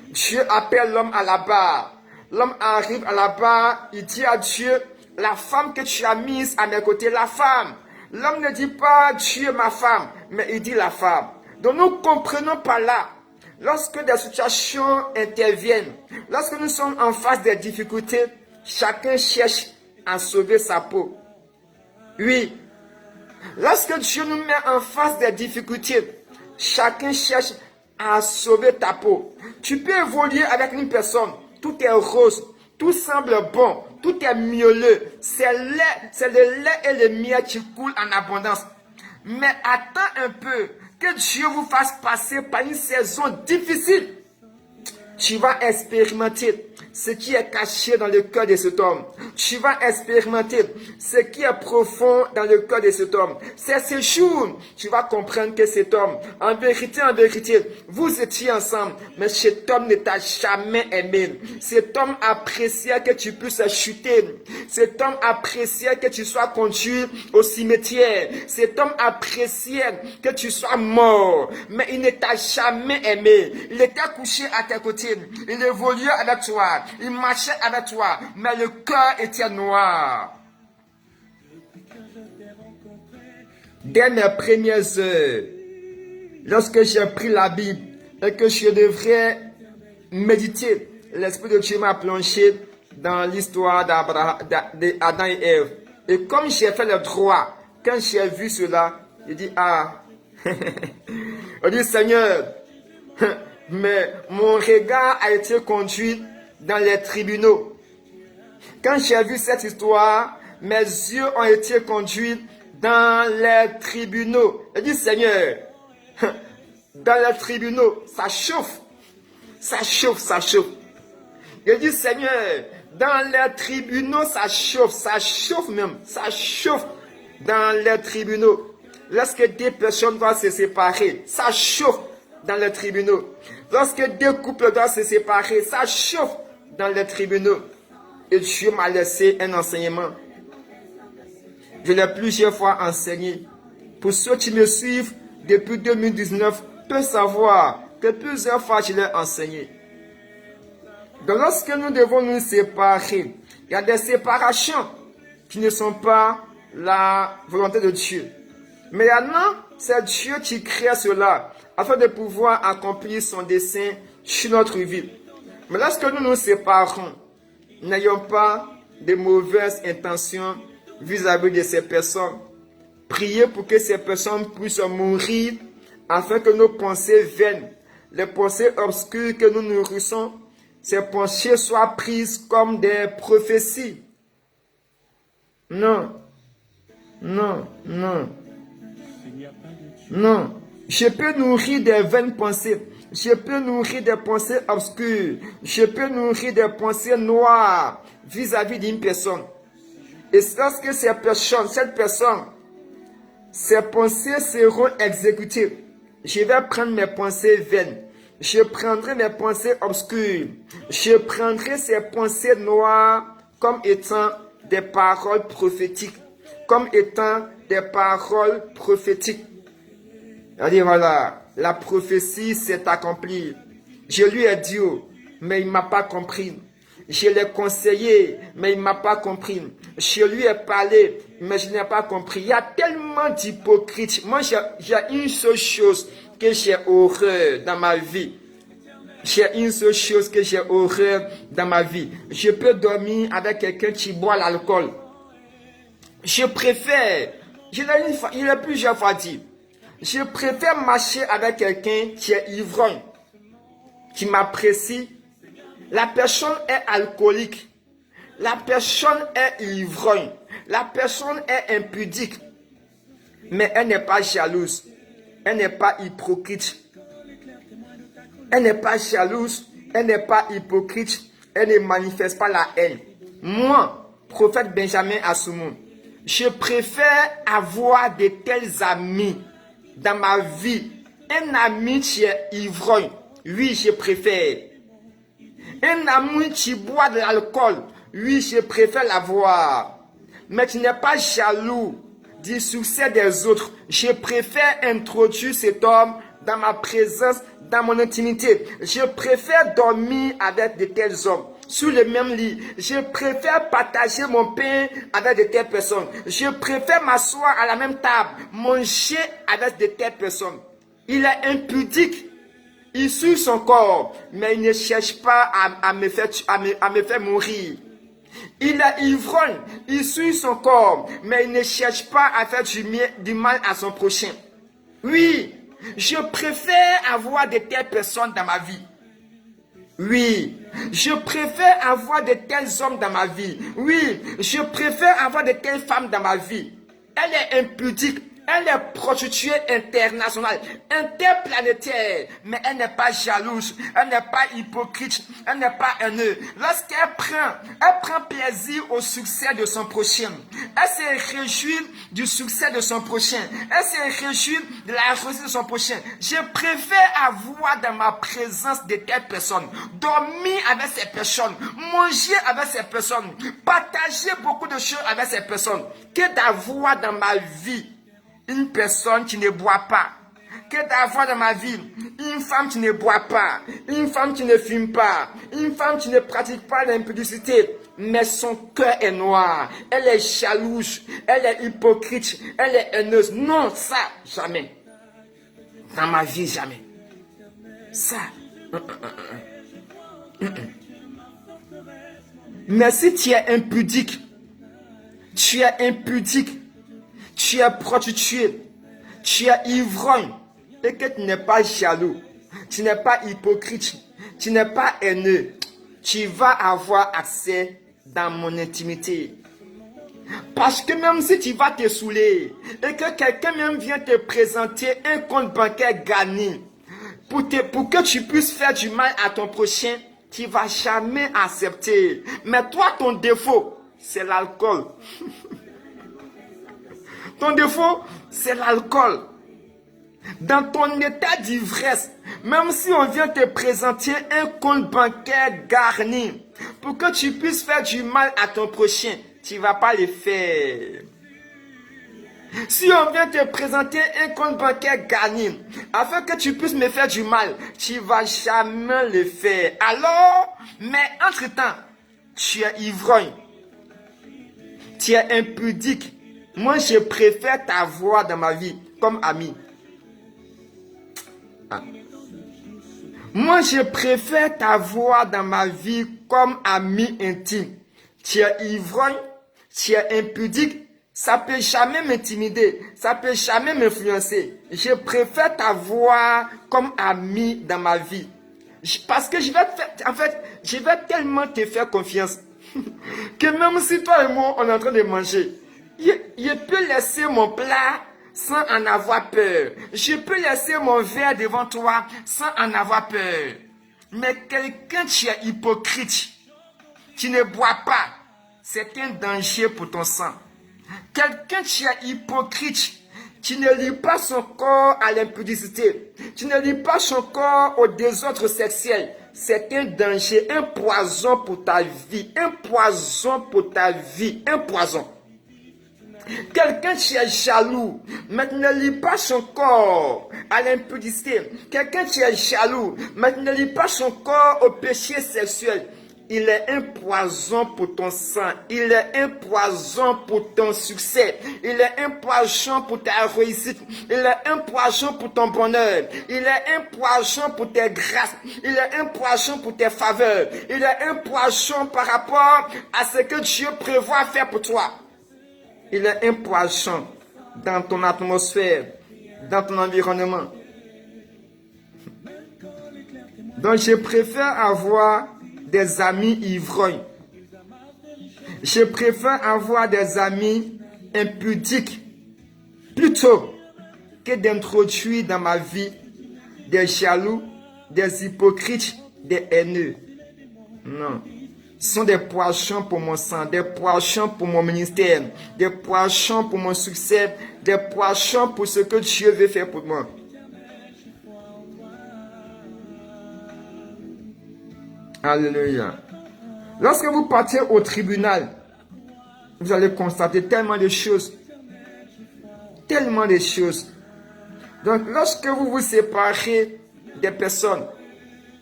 Dieu appelle l'homme à la barre. L'homme arrive à la barre, il dit à Dieu, la femme que tu as mise à mes côtés, la femme. L'homme ne dit pas Dieu ma femme, mais il dit la femme. Donc nous comprenons par là, lorsque des situations interviennent, lorsque nous sommes en face des difficultés, chacun cherche à sauver sa peau. Oui, lorsque Dieu nous met en face des difficultés, chacun cherche à sauver ta peau. Tu peux évoluer avec une personne, tout est rose, tout semble bon, tout est mielleux, c'est le lait et le miel qui coulent en abondance. Mais attends un peu, que Dieu vous fasse passer par une saison difficile. Tu vas expérimenter ce qui est caché dans le cœur de cet homme. Tu vas expérimenter ce qui est profond dans le cœur de cet homme. C'est ce jour, tu vas comprendre que cet homme, en vérité, vous étiez ensemble, mais cet homme ne t'a jamais aimé. Cet homme appréciait que tu puisses chuter. Cet homme appréciait que tu sois conduit au cimetière. Cet homme appréciait que tu sois mort, mais il ne t'a jamais aimé. Il était couché à tes côtés. Il évoluait avec toi. Il marchait avec toi, mais le cœur était noir. Dès mes premières heures, lorsque j'ai pris la Bible et que je devrais méditer, l'Esprit de Dieu m'a plongé dans l'histoire d'Adam et Ève. Et comme j'ai fait le droit, quand j'ai vu cela, j'ai dit, ah, on dit, Seigneur, mais mon regard a été conduit dans les tribunaux. Quand j'ai vu cette histoire, mes yeux ont été conduits dans les tribunaux. Je dis, Seigneur, dans les tribunaux, ça chauffe. Ça chauffe, ça chauffe. Je dis, Seigneur, dans les tribunaux, ça chauffe même. Ça chauffe dans les tribunaux. lorsque deux personnes doivent se séparer, ça chauffe dans les tribunaux. Lorsque deux couples doivent se séparer, ça chauffe dans les tribunaux. Et Dieu m'a laissé un enseignement. Je l'ai plusieurs fois enseigné. Pour ceux qui me suivent depuis 2019, peuvent savoir que plusieurs fois je l'ai enseigné. Donc lorsque nous devons nous séparer, il y a des séparations qui ne sont pas la volonté de Dieu. Mais maintenant, c'est Dieu qui crée cela afin de pouvoir accomplir son dessein sur notre vie. Mais lorsque nous nous séparons, n'ayons pas de mauvaises intentions vis-à-vis de ces personnes. Priez pour que ces personnes puissent mourir afin que nos pensées vaines, les pensées obscures que nous nourrissons, ces pensées soient prises comme des prophéties. Non, non, non, non. Je peux nourrir des vaines pensées. Je peux nourrir des pensées obscures. Je peux nourrir des pensées noires vis-à-vis d'une personne. Et lorsque cette personne, ses pensées seront exécutées, je vais prendre mes pensées vaines. Je prendrai mes pensées obscures. Je prendrai ces pensées noires comme étant des paroles prophétiques. Comme étant des paroles prophétiques. C'est-à-dire, voilà, la prophétie s'est accomplie. Je lui ai dit, mais il ne m'a pas compris. Je l'ai conseillé, mais il ne m'a pas compris. Je lui ai parlé, mais je n'ai pas compris. Il y a tellement d'hypocrites. Moi, j'ai une seule chose que j'ai horreur dans ma vie. J'ai une seule chose que j'ai horreur dans ma vie. Je peux dormir avec quelqu'un qui boit l'alcool. Je préfère, je l'ai plusieurs fois dit, je préfère marcher avec quelqu'un qui est ivrogne, qui m'apprécie. La personne est alcoolique. La personne est ivrogne. La personne est impudique. Mais elle n'est pas jalouse. Elle n'est pas hypocrite. Elle n'est pas jalouse. Elle n'est pas hypocrite. Elle ne manifeste pas la haine. Moi, prophète Benjamin Assoumou, je préfère avoir de tels amis dans ma vie. Un ami qui est ivrogne. Oui, je préfère. Un ami qui boit de l'alcool, oui, je préfère l'avoir. Mais tu n'es pas jaloux du succès des autres. Je préfère introduire cet homme dans ma présence, dans mon intimité. Je préfère dormir avec de tels hommes sur le même lit. Je préfère partager mon pain avec de telles personnes. Je préfère m'asseoir à la même table, manger avec de telles personnes. Il est impudique. Il suit son corps, mais il ne cherche pas à me faire mourir. Il est ivrogne, il suit son corps, mais il ne cherche pas à faire du mal à son prochain. Oui, je préfère avoir de telles personnes dans ma vie. Oui, je préfère avoir de tels hommes dans ma vie. Oui, je préfère avoir de telles femmes dans ma vie. Elle est impudique. Elle est prostituée internationale, interplanétaire, mais elle n'est pas jalouse, elle n'est pas hypocrite, elle n'est pas haineuse. Lorsqu'elle prend plaisir au succès de son prochain. Elle se réjouit du succès de son prochain. Elle se réjouit de la réussite de son prochain. Je préfère avoir dans ma présence de telles personnes, dormir avec ces personnes, manger avec ces personnes, partager beaucoup de choses avec ces personnes, que d'avoir dans ma vie une personne qui ne boit pas, que d'avoir dans ma vie une femme qui ne boit pas, une femme qui ne fume pas, une femme qui ne pratique pas l'impudicité, mais son cœur est noir, elle est jalouse, elle est hypocrite, elle est haineuse. Non, ça, jamais. Dans ma vie, jamais. Ça. Mais si tu es impudique, tu es prostitué, tu es ivrogne, et que tu n'es pas jaloux, tu n'es pas hypocrite, tu n'es pas haineux, tu vas avoir accès dans mon intimité. Parce que même si tu vas te saouler, et que quelqu'un même vient te présenter un compte bancaire gagné, pour que tu puisses faire du mal à ton prochain, tu ne vas jamais accepter. Mais toi, ton défaut, c'est l'alcool. Ton défaut, c'est l'alcool. Dans ton état d'ivresse, même si on vient te présenter un compte bancaire garni pour que tu puisses faire du mal à ton prochain, tu ne vas pas le faire. Si on vient te présenter un compte bancaire garni afin que tu puisses me faire du mal, tu ne vas jamais le faire. Alors, mais entre-temps, tu es ivrogne, tu es impudique. Moi, je préfère t'avoir dans ma vie comme ami. Moi, je préfère t'avoir dans ma vie comme ami intime. Tu es ivrogne, tu es impudique, ça peut jamais m'intimider, ça peut jamais m'influencer. Je préfère t'avoir comme ami dans ma vie. Parce que je vais tellement te faire confiance que même si toi et moi, on est en train de manger, je peux laisser mon plat sans en avoir peur. Je peux laisser mon verre devant toi sans en avoir peur. Mais quelqu'un qui est hypocrite, qui ne boit pas, c'est un danger pour ton sang. Quelqu'un qui est hypocrite, qui ne lie pas son corps à l'impudicité, qui ne lie pas son corps au désordre sexuel, c'est un danger, un poison pour ta vie, un poison pour ta vie, un poison. Quelqu'un qui est jaloux, mais ne lie pas son corps à l'impudicité. Quelqu'un qui est jaloux, mais ne lie pas son corps au péché sexuel. Il est un poison pour ton sang. Il est un poison pour ton succès. Il est un poison pour ta réussite. Il est un poison pour ton bonheur. Il est un poison pour tes grâces. Il est un poison pour tes faveurs. Il est un poison par rapport à ce que Dieu prévoit faire pour toi. Il est un poison dans ton atmosphère, dans ton environnement. Donc je préfère avoir des amis ivrognes. Je préfère avoir des amis impudiques plutôt que d'introduire dans ma vie des jaloux, des hypocrites, des haineux. Non. Ce sont des poissons pour mon sang, des poissons pour mon ministère, des poissons pour mon succès, des poissons pour ce que Dieu veut faire pour moi. Alléluia. Lorsque vous partez au tribunal, vous allez constater tellement de choses. Tellement de choses. Donc, lorsque vous vous séparez des personnes,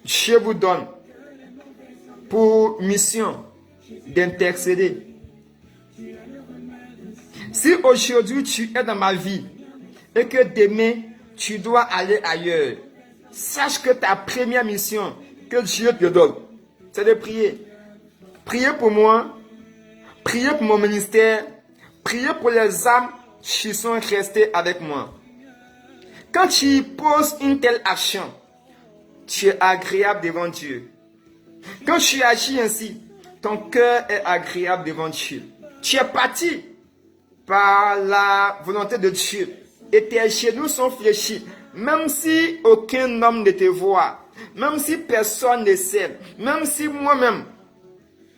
Dieu vous donne pour mission d'intercéder. Si aujourd'hui tu es dans ma vie et que demain tu dois aller ailleurs, sache que ta première mission que Dieu te donne, c'est de prier. Prier pour moi, prier pour mon ministère, prier pour les âmes qui sont restées avec moi. Quand tu poses une telle action, tu es agréable devant Dieu. Quand tu agis ainsi, ton cœur est agréable devant Dieu. Tu es parti par la volonté de Dieu et tes genoux sont fléchis. Même si aucun homme ne te voit, même si personne ne sait, même si moi-même,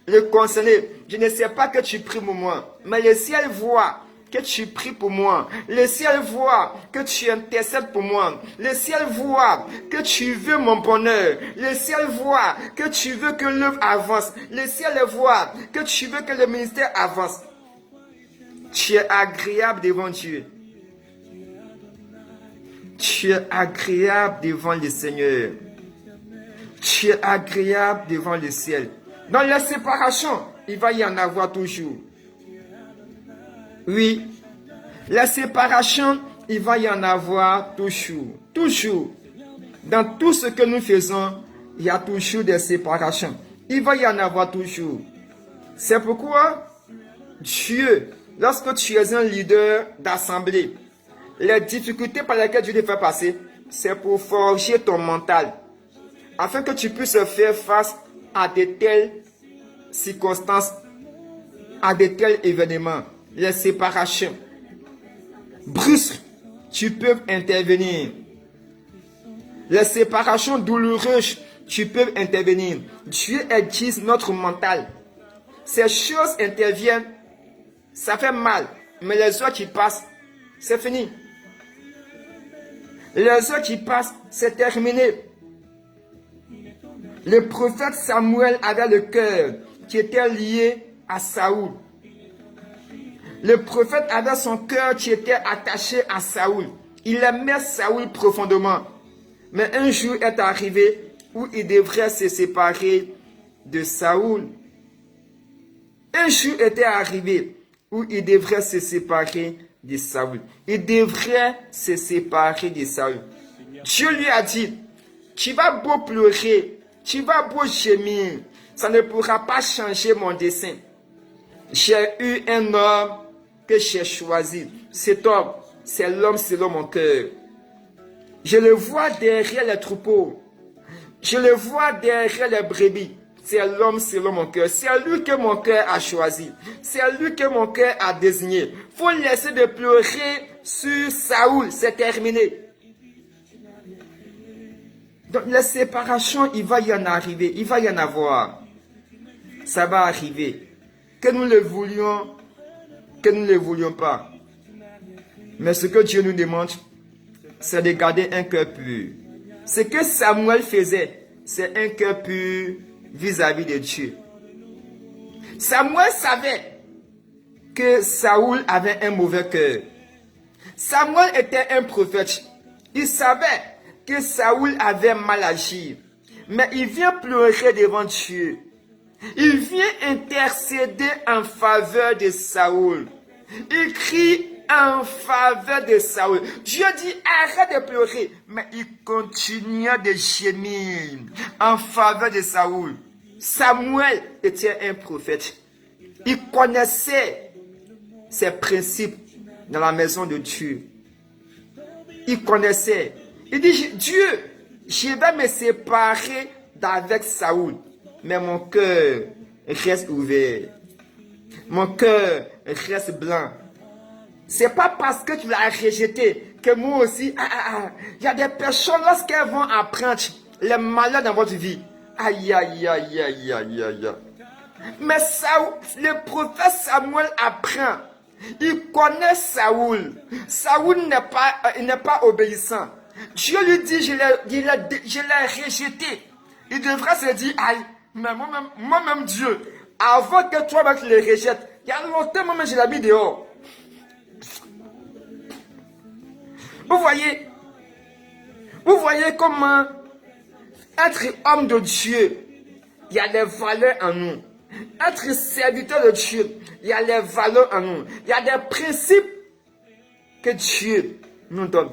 le concerné, je ne sais pas que tu pries pour moi, mais le ciel voit que tu pries pour moi. Le ciel voit que tu intercèdes pour moi. Le ciel voit que tu veux mon bonheur. Le ciel voit que tu veux que l'œuvre avance. Le ciel voit que tu veux que le ministère avance. Tu es agréable devant Dieu. Tu es agréable devant le Seigneur. Tu es agréable devant le ciel. Dans la séparation, il va y en avoir toujours. Oui, la séparation, il va y en avoir toujours. Toujours. Dans tout ce que nous faisons, il y a toujours des séparations. Il va y en avoir toujours. C'est pourquoi Dieu, lorsque tu es un leader d'assemblée, les difficultés par lesquelles Dieu te fait passer, c'est pour forger ton mental. Afin que tu puisses faire face à de telles circonstances, à de tels événements. Les séparations brusques, tu peux intervenir. Les séparations douloureuses, tu peux intervenir. Dieu aiguise notre mental. Ces choses interviennent, ça fait mal, mais les heures qui passent, c'est fini. Les heures qui passent, c'est terminé. Le prophète Samuel avait le cœur qui était lié à Saoul. Le prophète avait son cœur qui était attaché à Saoul. Il aimait Saoul profondément. Mais un jour est arrivé où il devrait se séparer de Saoul. Un jour était arrivé où il devrait se séparer de Saoul. Il devrait se séparer de Saoul. Dieu lui a dit, tu vas beau pleurer, tu vas beau gémir, ça ne pourra pas changer mon dessein. J'ai eu un homme que j'ai choisi. Cet homme, c'est l'homme selon mon cœur. Je le vois derrière les troupeaux. Je le vois derrière les brebis. C'est l'homme selon mon cœur. C'est lui que mon cœur a choisi. C'est lui que mon cœur a désigné. Faut laisser de pleurer sur Saoul. C'est terminé. Donc la séparation, il va y en arriver. Il va y en avoir. Ça va arriver. Que nous le voulions, que nous ne le voulions pas. Mais ce que Dieu nous demande, c'est de garder un cœur pur. Ce que Samuel faisait, c'est un cœur pur vis-à-vis de Dieu. Samuel savait que Saoul avait un mauvais cœur. Samuel était un prophète. Il savait que Saoul avait mal agi. Mais il vient pleurer devant Dieu. Il vient intercéder en faveur de Saoul. Il crie en faveur de Saoul. Dieu dit arrête de pleurer. Mais il continua de gémir en faveur de Saoul. Samuel était un prophète. Il connaissait ses principes dans la maison de Dieu. Il connaissait. Il dit Dieu, je vais me séparer d'avec Saoul. Mais mon cœur reste ouvert. Mon cœur reste blanc. C'est pas parce que tu l'as rejeté que moi aussi. Il y a des personnes, lorsqu'elles vont apprendre les malheurs dans votre vie. Aïe, aïe, aïe, aïe, aïe, aïe. Mais Saoul, le prophète Samuel apprend. Il connaît Saoul. Saoul n'est pas obéissant. Dieu lui dit, je l'ai rejeté. Il devrait se dire, aïe, mais moi-même Dieu, avant que toi tu le rejettes, il y a longtemps, moi-même je l'ai mis dehors. Vous voyez comment être homme de Dieu, il y a des valeurs en nous. Être serviteur de Dieu, il y a des valeurs en nous. Il y a des principes que Dieu nous donne.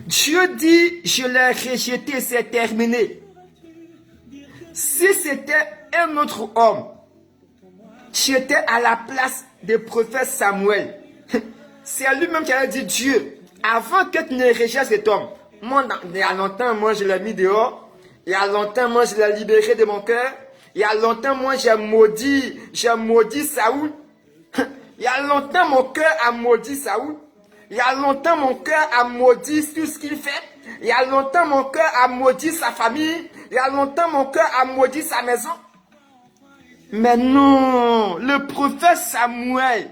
Dieu dit, je l'ai rejeté, c'est terminé. Si c'était un autre homme, j'étais à la place du prophète Samuel. C'est lui-même qui a dit, Dieu, avant que tu ne rejettes cet homme, moi, il y a longtemps, moi, je l'ai mis dehors. Il y a longtemps, moi, je l'ai libéré de mon cœur. Il y a longtemps, moi, j'ai maudit Saoul. Il y a longtemps, mon cœur a maudit Saoul. Il y a longtemps, mon cœur a maudit tout ce qu'il fait. Il y a longtemps, mon cœur a maudit sa famille. Il y a longtemps, mon cœur a maudit sa maison. Mais non, le prophète Samuel,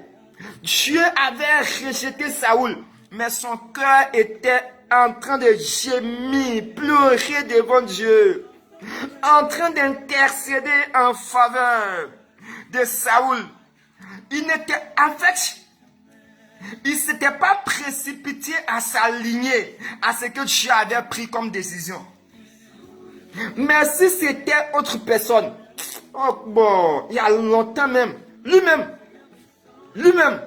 Dieu avait rejeté Saoul. Mais son cœur était en train de gémir, pleurer devant Dieu. En train d'intercéder en faveur de Saoul. Il n'était avec. Il ne s'était pas précipité à s'aligner à ce que Dieu avait pris comme décision. Mais si c'était autre personne, oh bon, il y a longtemps même, lui-même,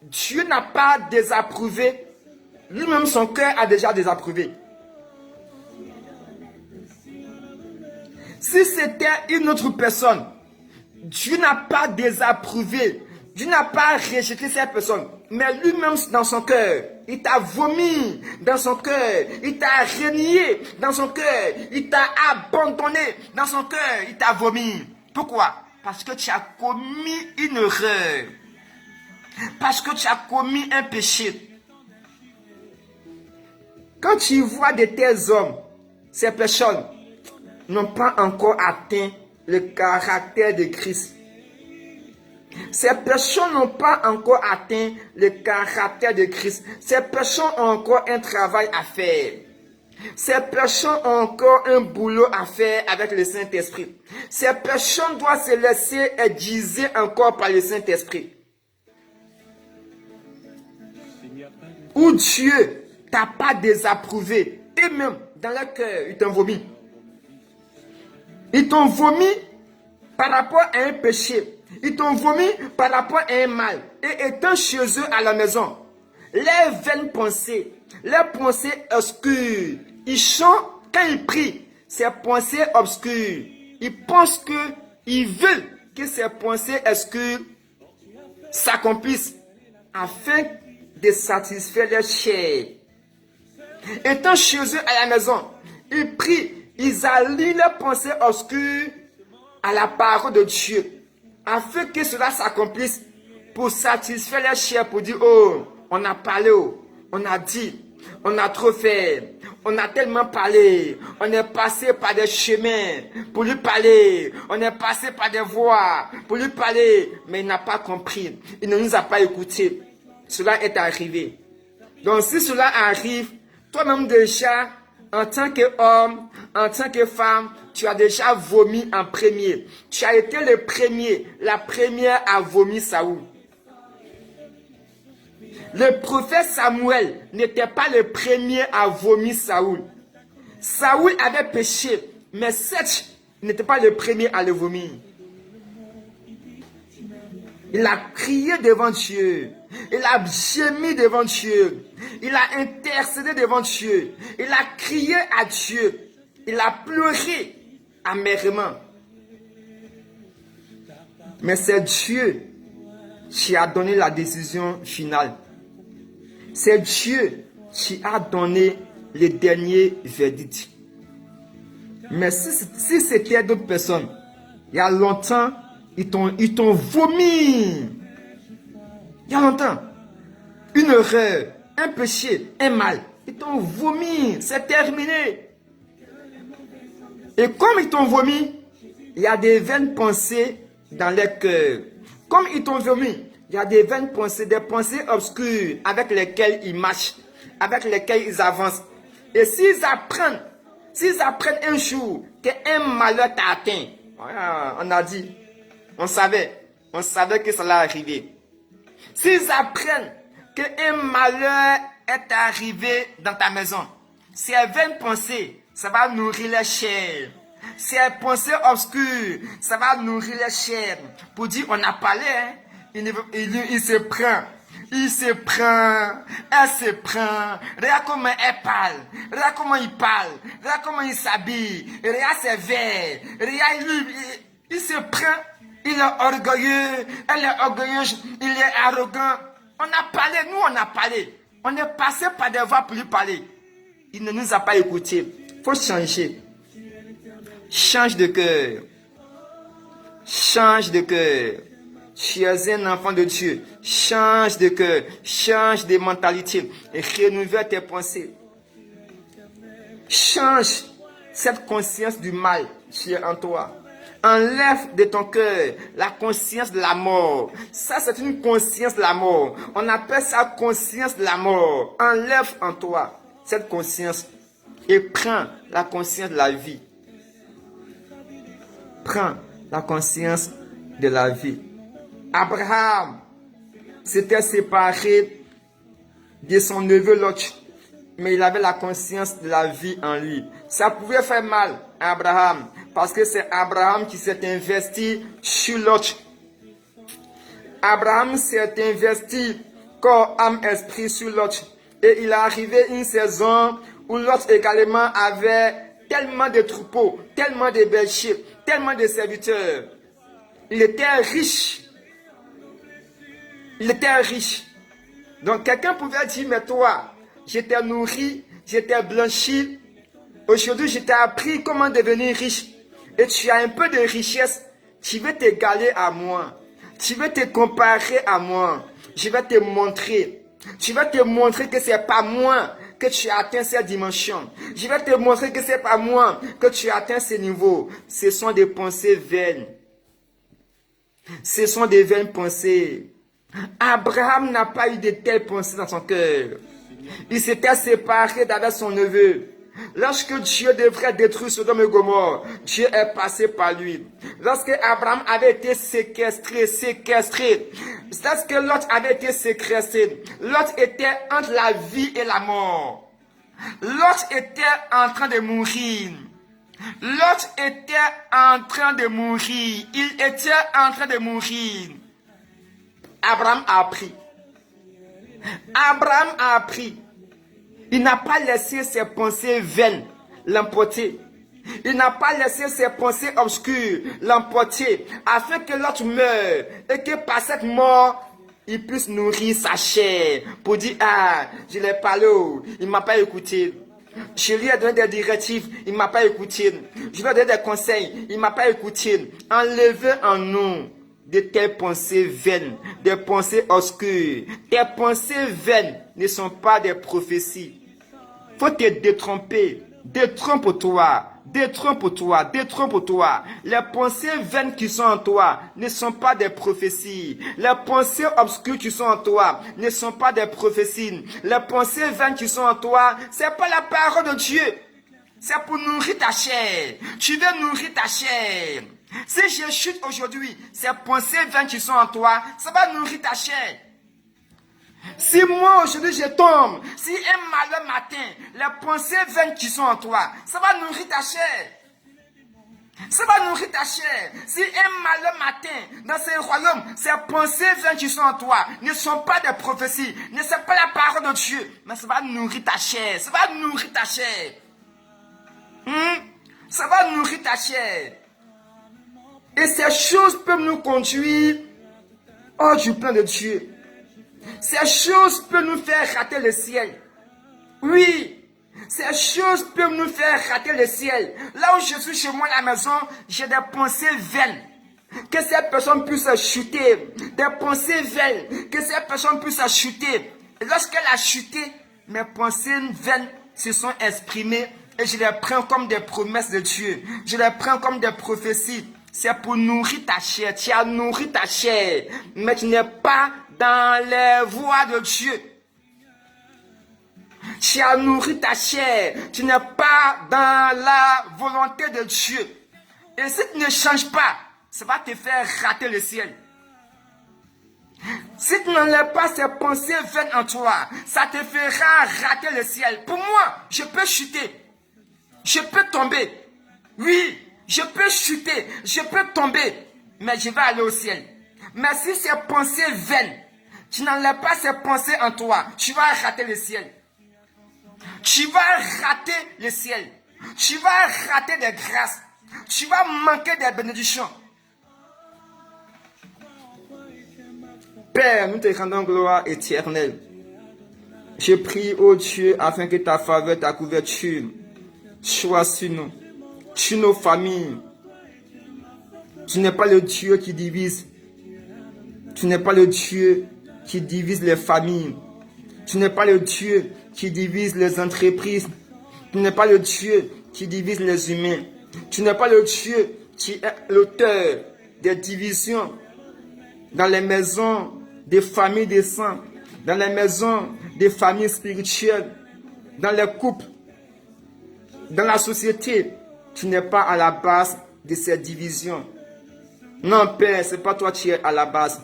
Dieu n'a pas désapprouvé, lui-même son cœur a déjà désapprouvé. Si c'était une autre personne, Dieu n'a pas désapprouvé, Dieu n'a pas rejeté cette personne. Mais lui-même dans son cœur, il t'a vomi dans son cœur, il t'a renié dans son cœur, il t'a abandonné dans son cœur, il t'a vomi. Pourquoi? Parce que tu as commis une erreur. Parce que tu as commis un péché. Quand tu vois de tels hommes, ces personnes n'ont pas encore atteint le caractère de Christ. Ces personnes n'ont pas encore atteint le caractère de Christ. Ces personnes ont encore un travail à faire. Ces personnes ont encore un boulot à faire avec le Saint-Esprit. Ces personnes doivent se laisser aiguiser encore par le Saint-Esprit. Où Dieu t'a pas désapprouvé, et même dans leur cœur, ils t'ont vomi. Ils t'ont vomi par rapport à un péché. Ils t'ont vomi par rapport à un mal. Et étant chez eux à la maison, leurs vaines pensées, leurs pensées obscures, ils chantent quand ils prient, ces pensées obscures. Ils pensent qu'ils veulent que ces pensées obscures s'accomplissent afin de satisfaire leur chair. Étant chez eux à la maison, ils prient, ils allient leurs pensées obscures à la parole de Dieu, afin que cela s'accomplisse pour satisfaire leur chair, pour dire, oh, on a parlé, oh, on a dit, on a trop fait, on a tellement parlé, on est passé par des chemins pour lui parler, on est passé par des voies pour lui parler, mais il n'a pas compris, il ne nous a pas écoutés. Cela est arrivé. Donc si cela arrive, toi-même déjà, en tant qu'homme, en tant que femme, tu as déjà vomi en premier. Tu as été le premier, la première à vomir Saoul. Le prophète Samuel n'était pas le premier à vomir Saoul. Saoul avait péché, mais Seth n'était pas le premier à le vomir. Il a crié devant Dieu. Il a gémi devant Dieu. Il a intercédé devant Dieu. Il a crié à Dieu. Il a pleuré amèrement. Mais c'est Dieu qui a donné la décision finale. C'est Dieu qui a donné le dernier verdict. Mais si c'était d'autres personnes, il y a longtemps, ils t'ont vomi. Il y a longtemps. Une erreur, un péché, un mal. Ils t'ont vomi. C'est terminé. Et comme ils t'ont vomi, il y a des vaines pensées dans leur cœur. Comme ils t'ont vomi, il y a des vaines pensées, des pensées obscures avec lesquelles ils marchent, avec lesquelles ils avancent. Et s'ils apprennent un jour qu'un malheur t'a atteint, voilà, on a dit, on savait que ça allait arriver. S'ils apprennent qu'un malheur est arrivé dans ta maison, ces vaines pensées, ça va nourrir les chairs. Ces pensées obscures, ça va nourrir les chairs. Pour dire, on a parlé, hein? Il se prend. Il se prend, elle se prend, regarde comment elle parle, regarde comment il parle, regarde comment il s'habille, regarde ses verres, regarde il se prend, il est orgueilleux, elle est orgueilleuse, il est arrogant. On a parlé, nous on a parlé, on est passé par des voies pour lui parler. Il ne nous a pas écoutés. Il faut changer. Change de cœur. Change de cœur. Tu es un enfant de Dieu. Change de cœur. Change de mentalité. Et renouvelle tes pensées. Change cette conscience du mal qui est en toi. Enlève de ton cœur la conscience de la mort. Ça, c'est une conscience de la mort. On appelle ça conscience de la mort. Enlève en toi cette conscience et prends la conscience de la vie. Prends la conscience de la vie. Abraham s'était séparé de son neveu Lot, mais il avait la conscience de la vie en lui. Ça pouvait faire mal à Abraham, parce que c'est Abraham qui s'est investi sur Lot. Abraham s'est investi corps, âme, esprit sur Lot. Et il est arrivé une saison où Lot également avait tellement de troupeaux, tellement de bergers, tellement de serviteurs. Il était riche. Il était riche. Donc quelqu'un pouvait dire, mais toi, je t'ai nourri, je t'ai blanchi. Aujourd'hui, je t'ai appris comment devenir riche. Et tu as un peu de richesse. Tu veux t'égaler à moi. Tu veux te comparer à moi. Je vais te montrer. Je vais te montrer que ce n'est pas moi que tu as atteint cette dimension. Je vais te montrer que ce n'est pas moi que tu as atteint ce niveau. Ce sont des pensées vaines. Ce sont des vaines pensées. Abraham n'a pas eu de telles pensées dans son cœur. Il s'était séparé d'avec son neveu. Lorsque Dieu devrait détruire Sodome et Gomorrhe, Dieu est passé par lui. Lorsque Abraham avait été séquestré, lorsque Lot avait été séquestré, Lot était entre la vie et la mort. Lot était en train de mourir. Lot était en train de mourir. Il était en train de mourir. Abraham a appris. Abraham a appris. Il n'a pas laissé ses pensées vaines l'emporter. Il n'a pas laissé ses pensées obscures l'emporter, afin que l'autre meure et que par cette mort, il puisse nourrir sa chair pour dire, ah, je l'ai parlé, il ne m'a pas écouté. Je lui ai donné des directives, il ne m'a pas écouté. Je lui ai donné des conseils, il ne m'a pas écouté. Enlevez en nous de telles pensées vaines, des pensées obscures. Tes pensées vaines ne sont pas des prophéties. Faut te détromper. Détrompe-toi. Détrompe-toi. Détrompe-toi. Les pensées vaines qui sont en toi ne sont pas des prophéties. Les pensées obscures qui sont en toi ne sont pas des prophéties. Les pensées vaines qui sont en toi, c'est pas la parole de Dieu. C'est pour nourrir ta chair. Tu veux nourrir ta chair. Si je chute aujourd'hui, ces pensées vaines qui sont en toi, ça va nourrir ta chair. Si moi aujourd'hui je tombe, si un malheur matin, les pensées vaines qui sont en toi, ça va nourrir ta chair. Ça va nourrir ta chair. Si un malheur matin, dans ce royaume, ces pensées vaines qui sont en toi ne sont pas des prophéties, ne sont pas la parole de Dieu, mais ça va nourrir ta chair. Ça va nourrir ta chair. Ça va nourrir ta chair. Et ces choses peuvent nous conduire hors du plan de Dieu. Ces choses peuvent nous faire rater le ciel. Oui, ces choses peuvent nous faire rater le ciel. Là où je suis chez moi à la maison, j'ai des pensées vaines. Que cette personne puisse chuter. Des pensées vaines. Que cette personne puisse chuter. Et lorsqu'elle a chuté, mes pensées vaines se sont exprimées et je les prends comme des promesses de Dieu. Je les prends comme des prophéties. C'est pour nourrir ta chair. Tu as nourri ta chair. Mais tu n'es pas dans les voies de Dieu. Tu as nourri ta chair. Tu n'es pas dans la volonté de Dieu. Et si tu ne changes pas, ça va te faire rater le ciel. Si tu n'enlèves pas ces pensées vaines en toi, ça te fera rater le ciel. Pour moi, je peux chuter. Je peux tomber. Oui, je peux chuter. Je peux tomber. Mais je vais aller au ciel. Mais si ces pensées vaines, tu n'enlèves pas ces pensées en toi, tu vas rater le ciel. Tu vas rater le ciel. Tu vas rater des grâces. Tu vas manquer des bénédictions. Père, nous te rendons gloire éternelle. Je prie, ô Dieu, afin que ta faveur, ta couverture soit sur nous, sur nos familles. Tu n'es pas le Dieu qui divise. Tu n'es pas le Dieu qui divise les familles. Tu n'es pas le Dieu qui divise les entreprises. Tu n'es pas le Dieu qui divise les humains. Tu n'es pas le Dieu qui est l'auteur des divisions dans les maisons des familles des saints, dans les maisons des familles spirituelles, dans les couples, dans la société. Tu n'es pas à la base de ces divisions. Non, Père, ce n'est pas toi qui es à la base.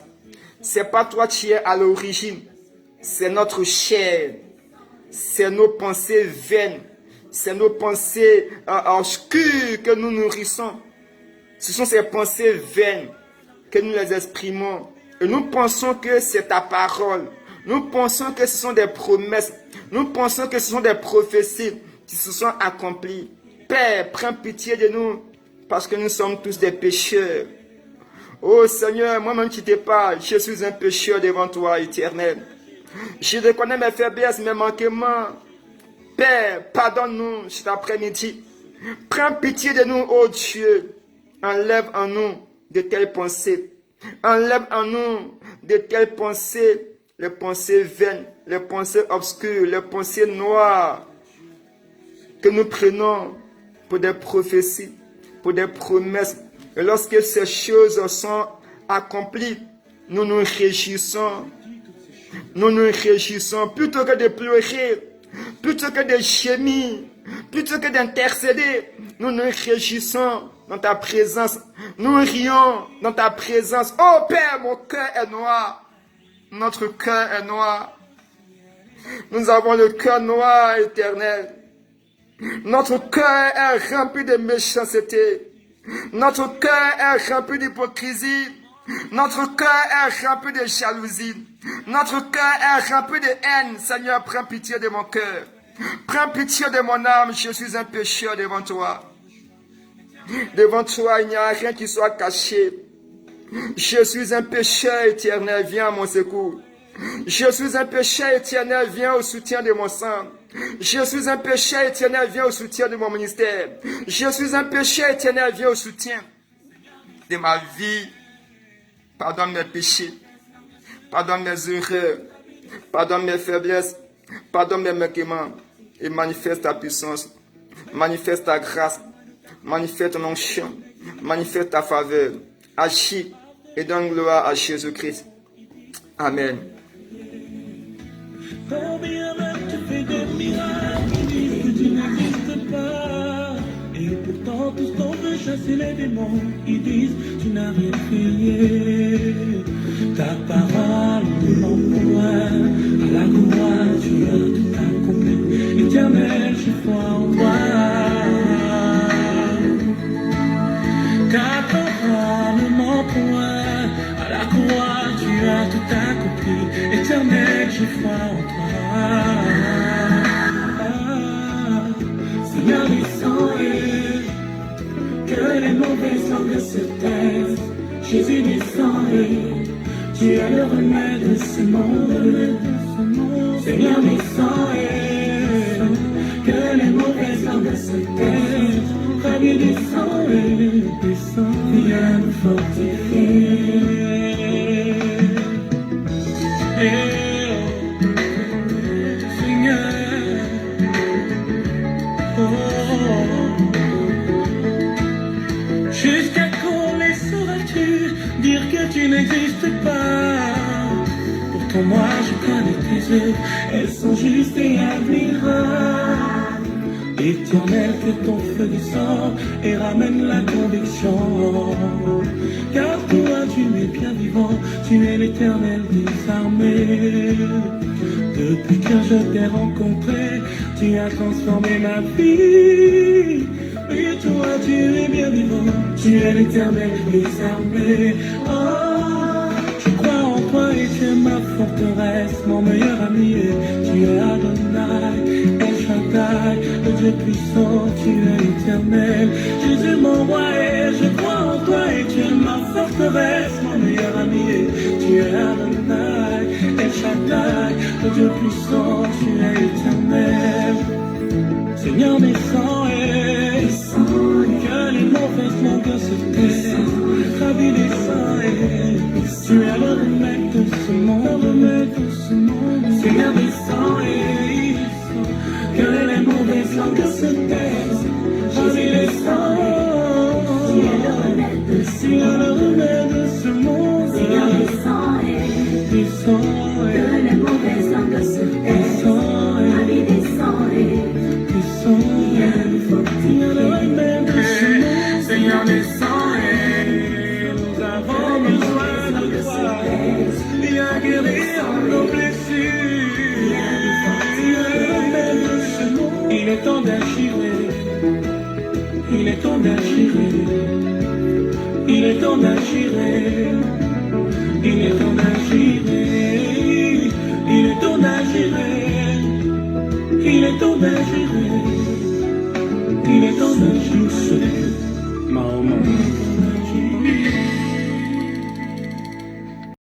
Ce n'est pas toi qui es à l'origine. C'est notre chair. C'est nos pensées vaines. C'est nos pensées obscures que nous nourrissons. Ce sont ces pensées vaines que nous les exprimons. Et nous pensons que c'est ta parole. Nous pensons que ce sont des promesses. Nous pensons que ce sont des prophéties qui se sont accomplies. Père, prends pitié de nous parce que nous sommes tous des pécheurs. Oh Seigneur, moi-même qui t'ai pas, je suis un pécheur devant toi, éternel. Je reconnais mes faiblesses, mes manquements. Père, pardonne-nous cet après-midi. Prends pitié de nous, oh Dieu. Enlève en nous de telles pensées. Enlève en nous de telles pensées, les pensées vaines, les pensées obscures, les pensées noires que nous prenons pour des prophéties, pour des promesses. Et lorsque ces choses sont accompli, nous nous réjouissons. Nous nous réjouissons plutôt que de pleurer, plutôt que de gémir, plutôt que d'intercéder. Nous nous réjouissons dans ta présence. Nous rions dans ta présence. Oh Père, mon cœur est noir. Notre cœur est noir. Nous avons le cœur noir, Éternel. Notre cœur est rempli de méchanceté. Notre cœur est rempli d'hypocrisie. Notre cœur est rempli de jalousie. Notre cœur est rempli de haine. Seigneur, prends pitié de mon cœur. Prends pitié de mon âme. Je suis un pécheur devant toi. Devant toi, il n'y a rien qui soit caché. Je suis un pécheur éternel. Viens à mon secours. Je suis un pécheur éternel. Viens au soutien de mon sang. Je suis un pécheur éternel. Viens au soutien de mon ministère. Je suis un pécheur éternel. Viens au soutien de ma vie. Pardonne mes péchés. Pardonne mes erreurs. Pardonne mes faiblesses. Pardonne mes manquements. Et manifeste ta puissance. Manifeste ta grâce. Manifeste ton onction. Manifeste ta faveur. Agis et donne gloire à Jésus-Christ. Amen. Combien même tu fais des miracles, ils disent que tu n'existes pas. Et pourtant tous t'ont veut chasser les démons, ils disent tu n'as rien fait. Ta parole nous l'envoie, à la croix tu as tout accompli. Éternel, je crois en toi. Ta parole m'envoie, à la croix tu as tout accompli. Éternel, je crois en toi. Seigneur, descends que les mauvaises langues se taisent. Jésus descend tu es le remède de ce monde. Seigneur, descends que les mauvaises langues se taisent. Rabbi, descends, viens nous fortifier. Jusqu'à quand laisseras-tu dire que tu n'existes pas? Pourtant moi je connais tes œuvres, elles sont justes et admirables. Éternel, que ton feu descende et ramène la conviction. Car toi tu es bien vivant, tu es l'éternel des armées. Depuis que je t'ai rencontré, tu as transformé ma vie. Et toi tu es bien vivant, tu es l'éternel des armées. Oh, je crois en toi et tu es ma forteresse, mon meilleur ami. Tu es Adonai, El Shaddai, le Dieu puissant, tu es éternel. Jésus mon roi et je crois en toi et tu es ma forteresse, mon meilleur ami. Tu es Adonai, El Shaddai, le Dieu puissant, tu es éternel. Seigneur, descends que les mauvaises langues se taisent. Rabbi, descends tu es le remède de ce monde. Seigneur, descends que les mauvaises langues se taisent. Rabbi, descends tu es le remède de ce monde. Seigneur, descends que les mauvaises langues se taisent. Rabbi, Seigneur, descends nous avons besoin de toi. Viens guérir nos blessures. Il est temps d'agir. Il est temps d'agir. Il est temps d'agir. Il est temps d'agir. Il est temps d'agir. Il est temps d'agir. Il est temps d'agir.